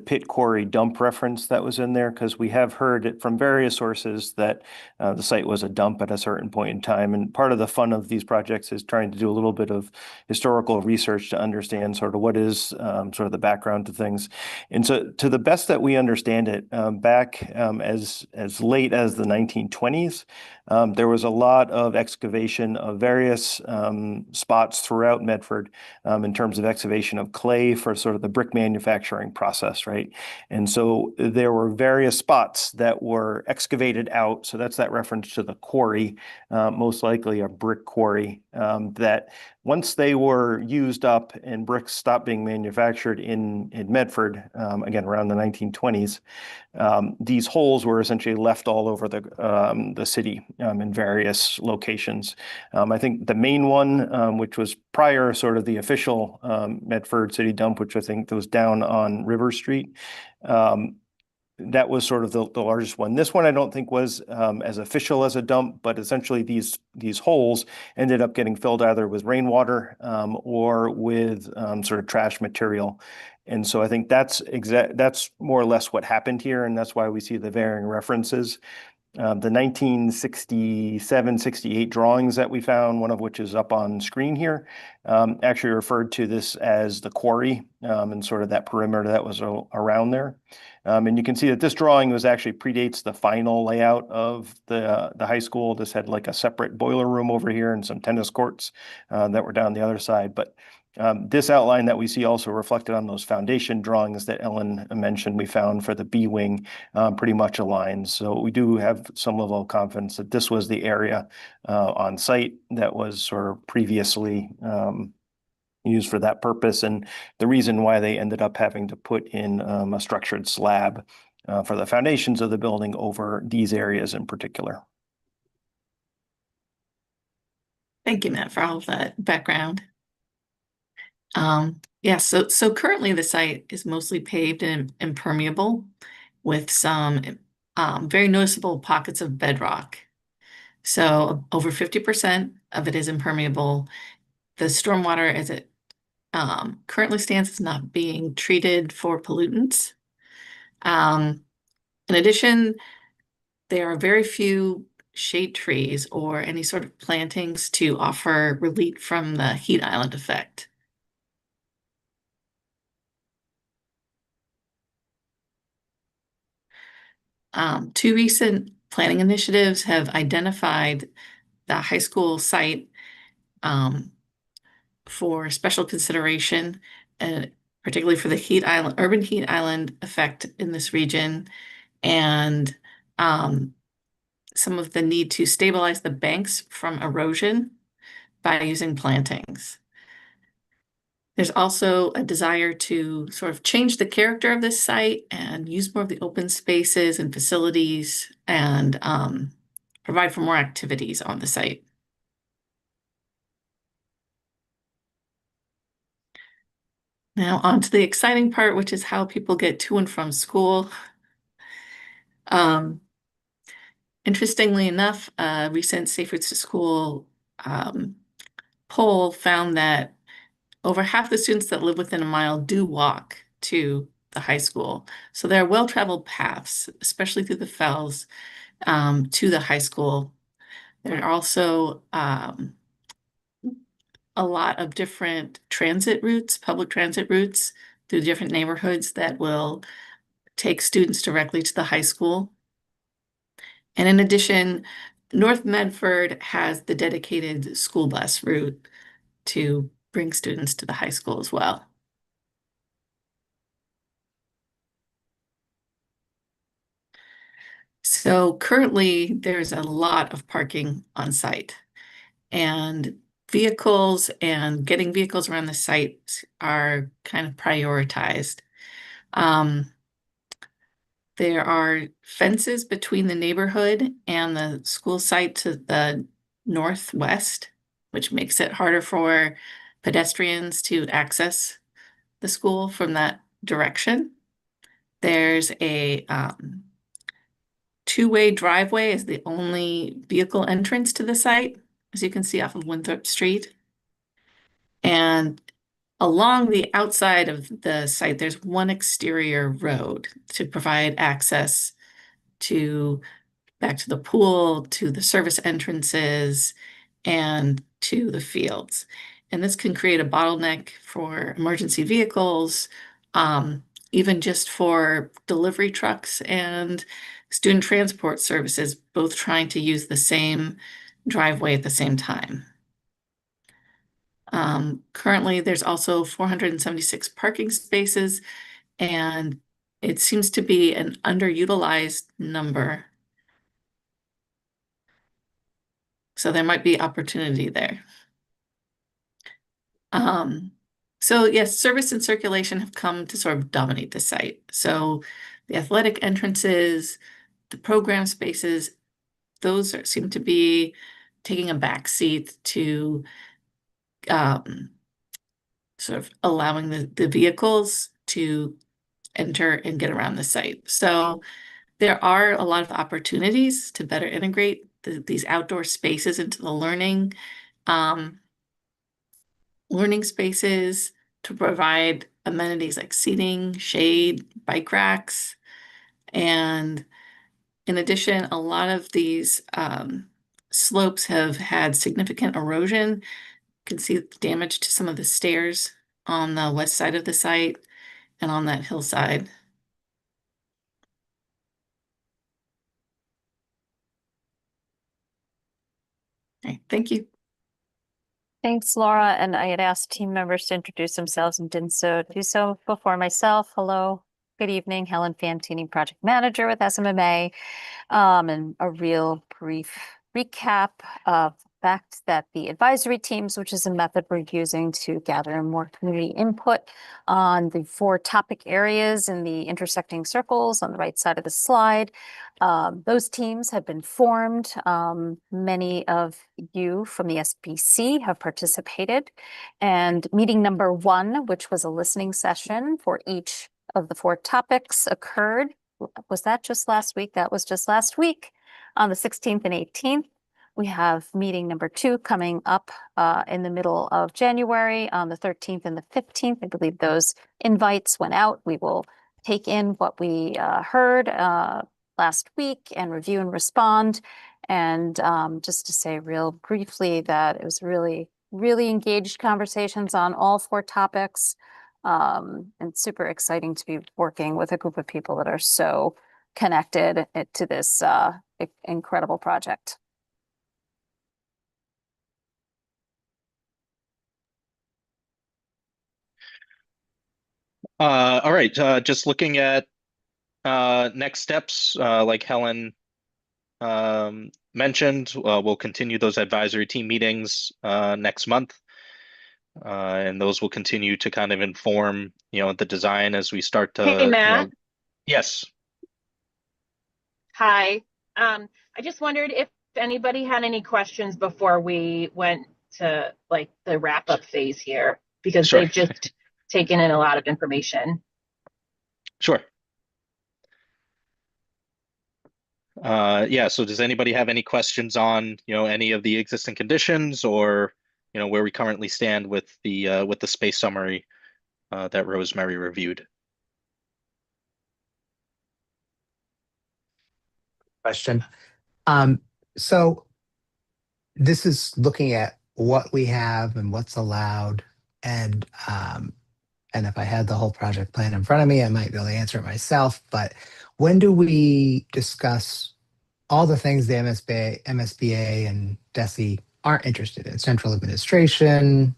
G: pit quarry dump reference that was in there, because we have heard it from various sources that the site was a dump at a certain point in time. And part of the fun of these projects is trying to do a little bit of historical research to understand sort of what is sort of the background to things. And so to the best that we understand it, back as late as the 1920s, there was a lot of excavation of various spots throughout Medford in terms of excavation of clay for sort of the brick manufacturing process, right? And so there were various spots that were excavated out. So that's that reference to the quarry, most likely a brick quarry, that once they were used up and bricks stopped being manufactured in Medford, again, around the 1920s, these holes were essentially left all over the city in various locations. I think the main one, which was prior sort of the official Medford city dump, which I think was down on River Street, that was sort of the largest one. This one I don't think was as official as a dump, but essentially these holes ended up getting filled either with rainwater or with sort of trash material. And so I think that's more or less what happened here, and that's why we see the varying references. The 1967, 68 drawings that we found, one of which is up on screen here, actually referred to this as the quarry and sort of that perimeter that was around there. And you can see that this drawing was actually predates the final layout of the high school. This had like a separate boiler room over here and some tennis courts that were down the other side. But this outline that we see also reflected on those foundation drawings that Ellen mentioned we found for the B wing pretty much aligns. So we do have some level of confidence that this was the area on site that was sort of previously used for that purpose, and the reason why they ended up having to put in a structured slab for the foundations of the building over these areas in particular.
P: Thank you, Matt, for all of that background. Yeah, so currently the site is mostly paved and impermeable with some very noticeable pockets of bedrock. So over 50% of it is impermeable. The stormwater as it currently stands is not being treated for pollutants. In addition, there are very few shade trees or any sort of plantings to offer relief from the heat island effect. Two recent planning initiatives have identified the high school site for special consideration, particularly for the heat island, urban heat island effect in this region, and some of the need to stabilize the banks from erosion by using plantings. There's also a desire to sort of change the character of this site and use more of the open spaces and facilities and provide for more activities on the site. Now on to the exciting part, which is how people get to and from school. Interestingly enough, a recent Safe Routes to School poll found that over half the students that live within a mile do walk to the high school. So there are well-traveled paths, especially through the fells, to the high school. There are also a lot of different transit routes, public transit routes through different neighborhoods that will take students directly to the high school. And in addition, North Medford has the dedicated school bus route to bring students to the high school as well. So currently there's a lot of parking on site, and vehicles and getting vehicles around the site are kind of prioritized. There are fences between the neighborhood and the school site to the northwest, which makes it harder for pedestrians to access the school from that direction. There's a two-way driveway is the only vehicle entrance to the site, as you can see off of Winthrop Street. And along the outside of the site, there's one exterior road to provide access to back to the pool, to the service entrances, and to the fields. And this can create a bottleneck for emergency vehicles, even just for delivery trucks and student transport services, both trying to use the same driveway at the same time. Currently, there's also 476 parking spaces, and it seems to be an underutilized number. So there might be opportunity there. So yes, service and circulation have come to sort of dominate the site. So the athletic entrances, the program spaces, those seem to be taking a back seat to sort of allowing the vehicles to enter and get around the site. So there are a lot of opportunities to better integrate these outdoor spaces into the learning spaces, to provide amenities like seating, shade, bike racks, and In addition, a lot of these slopes have had significant erosion. You can see damage to some of the stairs on the west side of the site and on that hillside. Okay, thank you.
C: Thanks, Laura. And I had asked team members to introduce themselves and did so do so before myself. Hello, good evening, Helen Fantini, project manager with SMMA. And a real brief recap of the fact that the advisory teams, which is a method we're using to gather more community input on the 4 topic areas in the intersecting circles on the right side of the slide. Those teams have been formed. Many of you from the SBC have participated. And meeting number 1, which was a listening session for each of the 4 topics, occurred. Was that just last week? That was just last week on the 16th and 18th. We have meeting number 2 coming up in the middle of January on the 13th and the 15th. I believe those invites went out. We will take in what we heard last week and review and respond. And just to say real briefly that it was really, really engaged conversations on all 4 topics. And super exciting to be working with a group of people that are so connected to this incredible project.
H: All right, just looking at next steps, like Helen mentioned, we'll continue those advisory team meetings next month. And those will continue to kind of inform, the design as we start to,
B: Hey, Matt.
H: Yes.
B: Hi. I just wondered if anybody had any questions before we went to like the wrap up phase here, because
H: Sure.
B: they've just taken in a lot of information.
H: Sure. Yeah, so does anybody have any questions on, any of the existing conditions or, where we currently stand with the space summary that Rosemary reviewed?
Q: Question. So this is looking at what we have and what's allowed, and if I had the whole project plan in front of me, I might be able to answer it myself. But when do we discuss all the things the MSBA and DESE aren't interested in? Central administration,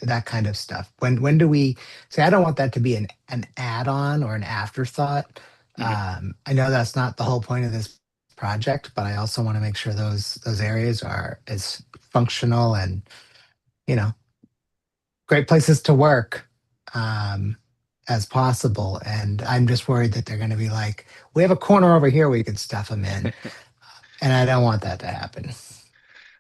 Q: that kind of stuff. When do we say, I don't want that to be an add-on or an afterthought? I know that's not the whole point of this project, but I also want to make sure those areas are as functional and, great places to work as possible. And I'm just worried that they're going to be like, we have a corner over here we can stuff them in. And I don't want that to happen.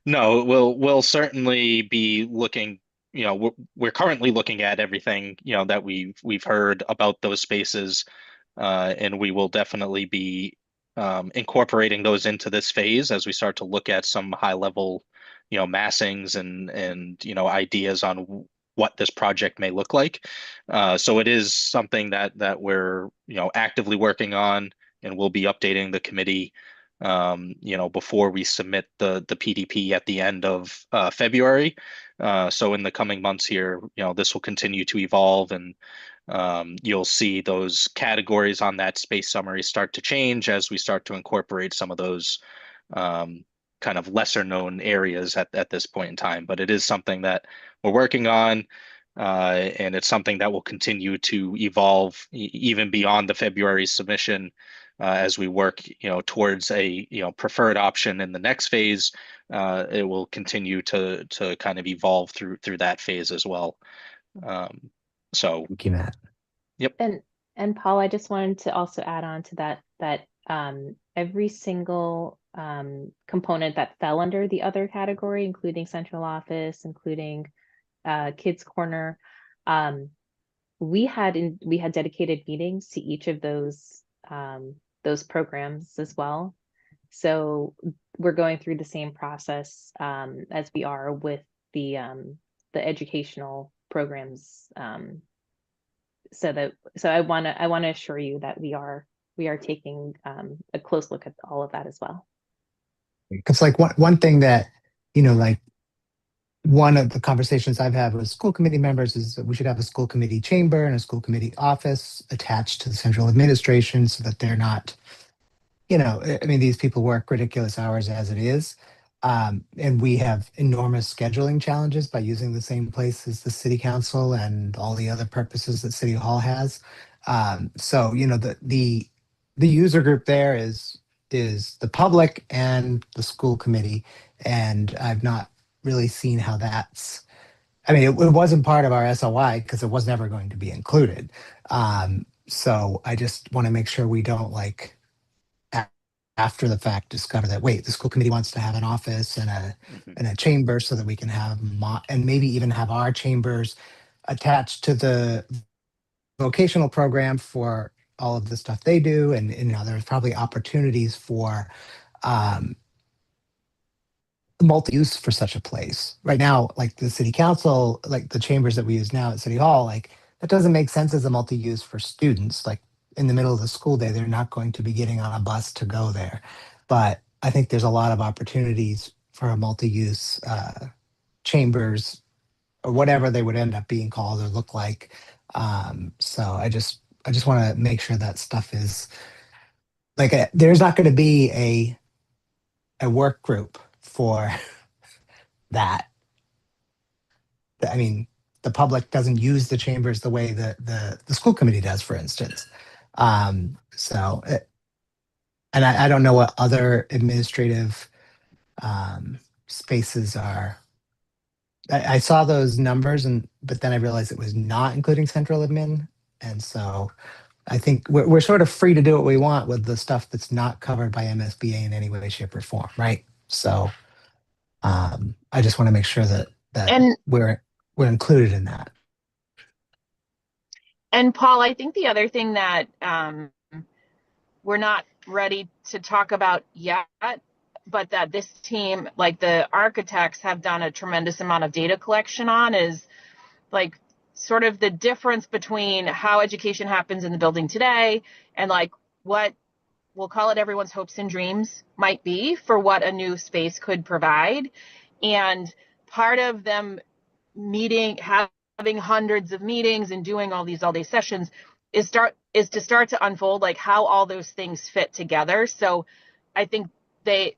H: No, we'll certainly be looking, we're currently looking at everything, that we've heard about those spaces, and we will definitely be incorporating those into this phase as we start to look at some high level, massings and ideas on what this project may look like. So it is something that we're actively working on, and we'll be updating the committee before we submit the PDP at the end of February. So in the coming months here, this will continue to evolve, and you'll see those categories on that space summary start to change as we start to incorporate some of those kind of lesser known areas at this point in time. But it is something that we're working on, and it's something that will continue to evolve even beyond the February submission. As we work, towards a preferred option in the next phase, it will continue to kind of evolve through that phase as well. So,
Q: thank you, Matt.
H: Yep.
N: And Paul, I just wanted to also add on to that every single component that fell under the other category, including central office, including kids corner, we had dedicated meetings to each of those programs as well. So we're going through the same process as we are with the educational programs. So I want to assure you that we are we are taking a close look at all of that as well.
Q: Because like one thing that, like one of the conversations I've had with school committee members is that we should have a school committee chamber and a school committee office attached to the central administration so that they're not, I mean, these people work ridiculous hours as it is. And we have enormous scheduling challenges by using the same place as the city council and all the other purposes that city hall has. So, the user group there is the public and the school committee. And I've not really seen how that's, I mean, it wasn't part of our SOI because it was never going to be included. So I just want to make sure we don't after the fact discover that, wait, the school committee wants to have an office and a chamber so that we can have and maybe even have our chambers attached to the vocational program for all of the stuff they do. And there's probably opportunities for multi-use for such a place. Right now, like the city council, like the chambers that we use now at City Hall, like that doesn't make sense as a multi-use for students. Like in the middle of the school day, they're not going to be getting on a bus to go there. But I think there's a lot of opportunities for a multi-use chambers or whatever they would end up being called or look like. So I just want to make sure that stuff is like there's not going to be a work group for that. I mean, the public doesn't use the chambers the way that the school committee does, for instance. And I don't know what other administrative spaces are. I saw those numbers, but then I realized it was not including central admin, and so I think we're sort of free to do what we want with the stuff that's not covered by MSBA in any way, shape, or form, right? So I just want to make sure that
B: And
Q: we're included in that.
B: And Paul, I think the other thing that we're not ready to talk about yet, but that this team, like the architects, have done a tremendous amount of data collection on is like sort of the difference between how education happens in the building today and like what we'll call it everyone's hopes and dreams might be for what a new space could provide. And part of them having hundreds of meetings and doing all these all-day sessions is to start to unfold like how all those things fit together. So I think the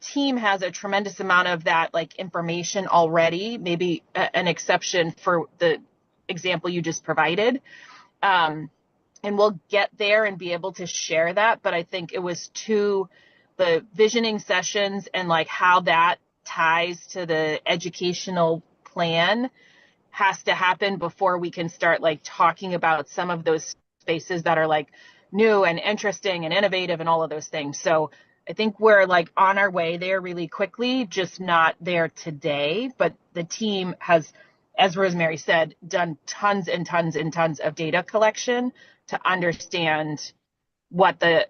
B: team has a tremendous amount of that like information already, maybe an exception for the example you just provided. And we'll get there and be able to share that. But I think it was the visioning sessions and like how that ties to the educational plan has to happen before we can start like talking about some of those spaces that are like new and interesting and innovative and all of those things. So I think we're like on our way there really quickly, just not there today. But the team has, as Rosemary said, done tons and tons and tons of data collection to understand what the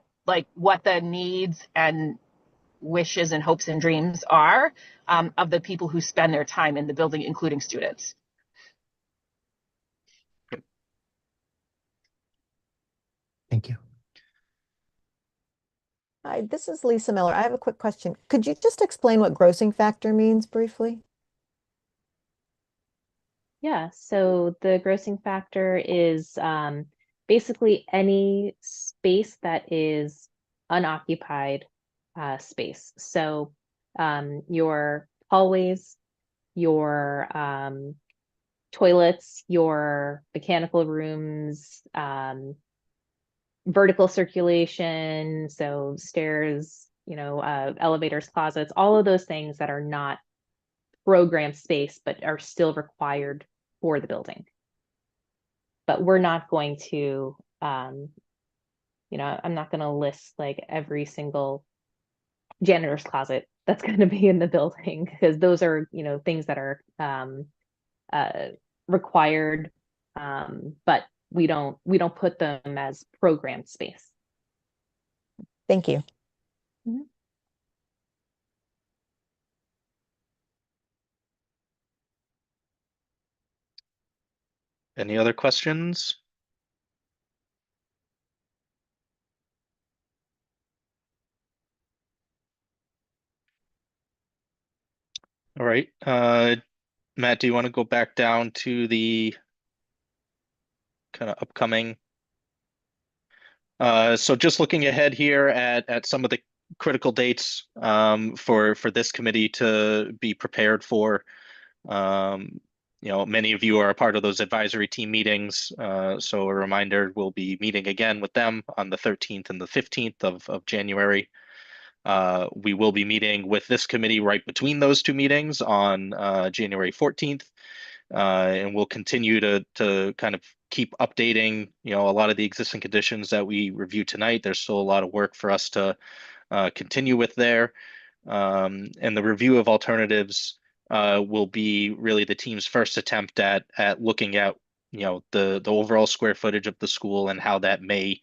B: needs and wishes and hopes and dreams are of the people who spend their time in the building, including students.
Q: Thank you.
R: Hi, this is Lisa Miller. I have a quick question. Could you just explain what grossing factor means briefly?
N: Yeah, so the grossing factor is basically any space that is unoccupied space. So your hallways, your toilets, your mechanical rooms, vertical circulation, so stairs, elevators, closets, all of those things that are not programmed space but are still required for the building. But we're not going to, I'm not going to list like every single janitor's closet that's going to be in the building because those are, things that are required, but we don't put them as programmed space.
R: Thank you.
N: Mm-hmm.
H: Any other questions? All right. Matt, do you want to go back down to the kind of upcoming? So just looking ahead here at some of the critical dates for this committee to be prepared for. Many of you are a part of those advisory team meetings. So a reminder, we'll be meeting again with them on the 13th and the 15th of January. We will be meeting with this committee right between those two meetings on January 14th. And we'll continue to kind of keep updating, a lot of the existing conditions that we reviewed tonight. There's still a lot of work for us to continue with there. And the review of alternatives will be really the team's first attempt at looking at, the overall square footage of the school and how that may,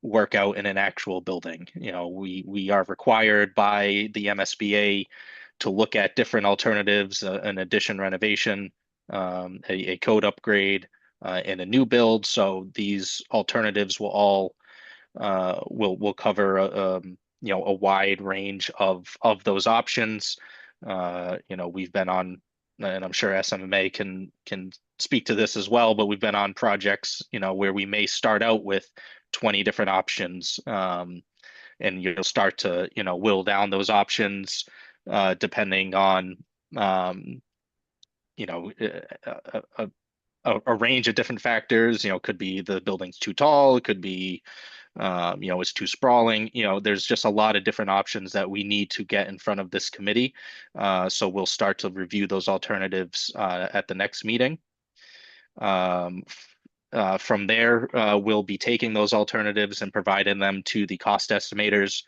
H: work out in an actual building. We are required by the MSBA to look at different alternatives, an addition renovation, a code upgrade, and a new build. So these alternatives will all will cover a wide range of those options. We've been on, and I'm sure SMMA can speak to this as well, but we've been on projects where we may start out with 20 different options, and you'll start to whittle down those options depending on a range of different factors. Could be the building's too tall, it could be it's too sprawling. There's just a lot of different options that we need to get in front of this committee. So we'll start to review those alternatives at the next meeting. From there, we'll be taking those alternatives and providing them to the cost estimators.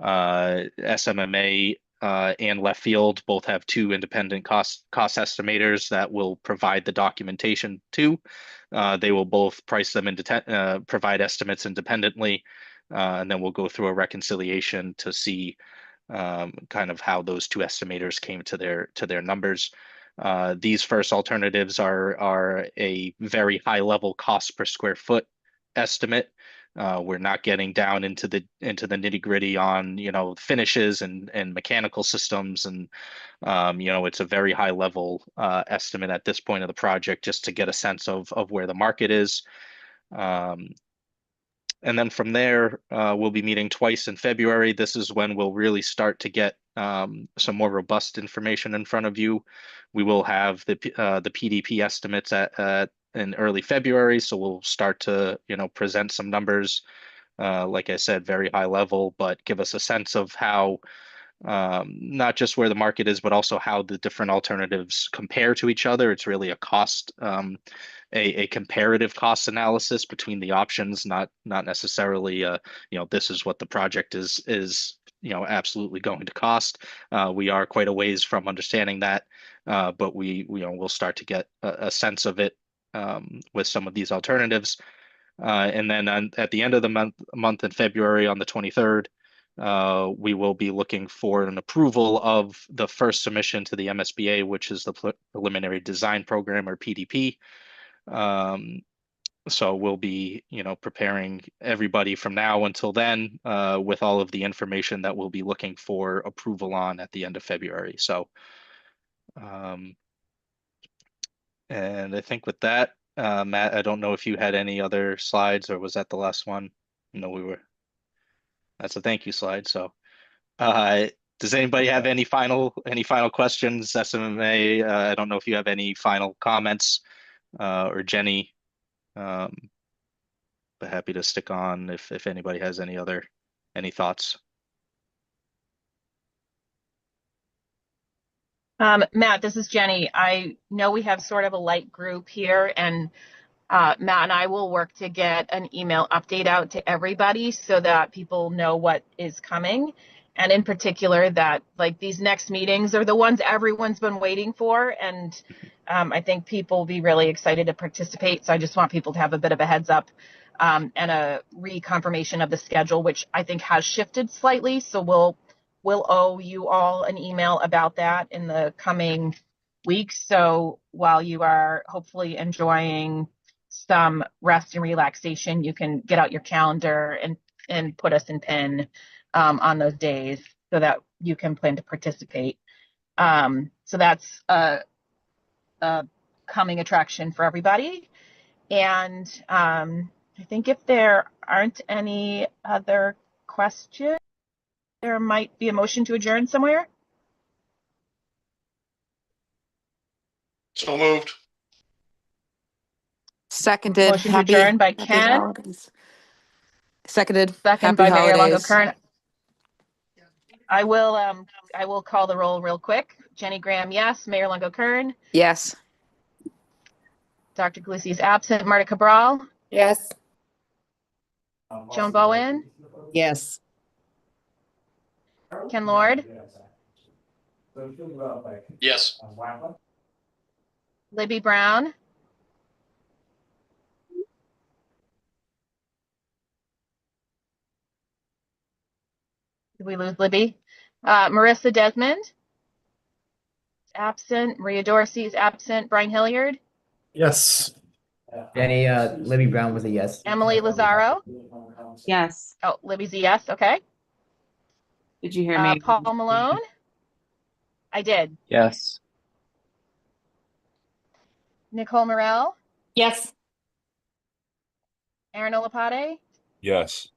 H: SMMA and Left Field both have two independent cost estimators that will provide the documentation to. They will both price them and provide estimates independently, and then we'll go through a reconciliation to see kind of how those two estimators came to their numbers. These first alternatives are a very high level cost per square foot estimate. We're not getting down into the nitty gritty on finishes and mechanical systems, and it's a very high level estimate at this point of the project, just to get a sense of where the market is. And then from there, we'll be meeting twice in February. This is when we'll really start to get some more robust information in front of you. We will have the PDP estimates in early February, so we'll start to present some numbers. Like I said, very high level, but give us a sense of how not just where the market is, but also how the different alternatives compare to each other. It's really a cost, a comparative cost analysis between the options, not necessarily this is what the project is absolutely going to cost. We are quite a ways from understanding that, but we'll start to get a sense of it with some of these alternatives. And then at the end of the month in February, on the 23rd, we will be looking for an approval of the first submission to the MSBA, which is the Preliminary Design Program, or PDP. So we'll be, preparing everybody from now until then with all of the information that we'll be looking for approval on at the end of February. So, and I think with that, Matt, I don't know if you had any other slides, or was that the last one? No, that's a thank you slide. So, does anybody have any final questions? SMMA, I don't know if you have any final comments, or Jenny, but happy to stick on if anybody has any thoughts.
B: Matt, this is Jenny. I know we have sort of a light group here, and Matt and I will work to get an email update out to everybody so that people know what is coming. And in particular, that like these next meetings are the ones everyone's been waiting for. And I think people will be really excited to participate. So I just want people to have a bit of a heads up and a reconfirmation of the schedule, which I think has shifted slightly. So we'll owe you all an email about that in the coming weeks. So while you are hopefully enjoying some rest and relaxation, you can get out your calendar and put us in pin on those days so that you can plan to participate. So that's a coming attraction for everybody. And I think if there aren't any other questions, there might be a motion to adjourn somewhere.
F: So moved.
O: Seconded.
B: Motion to adjourn by
O: Happy
B: Ken.
O: holidays. Seconded.
B: Second
O: Happy
B: by Mayor Longo
O: holidays.
B: Kern. I will call the roll real quick. Jenny Graham, yes. Mayor Longo Kern.
O: Yes.
B: Dr. Galusi is absent. Marta Cabral.
O: Yes.
B: Joan Bowen.
E: Yes.
B: Ken Lord.
F: Yes.
B: Libby Brown. Did we lose Libby? Marissa Desmond. Absent. Maria Dorsey is absent. Brian Hilliard.
D: Yes.
I: Jenny, Libby Brown was a yes.
B: Emily Lazaro.
N: Yes.
B: Oh, Libby's a yes. Okay.
N: Did you hear me?
B: Paul Malone. I did.
D: Yes.
B: Nicole Morel.
N: Yes.
B: Aaron Olapade.
D: Yes.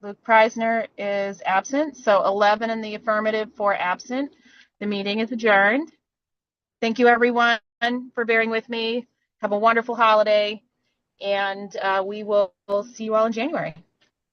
B: Luke Preisner is absent. So 11 in the affirmative, 4 absent. The meeting is adjourned. Thank you, everyone, for bearing with me. Have a wonderful holiday, and we will see you all in January.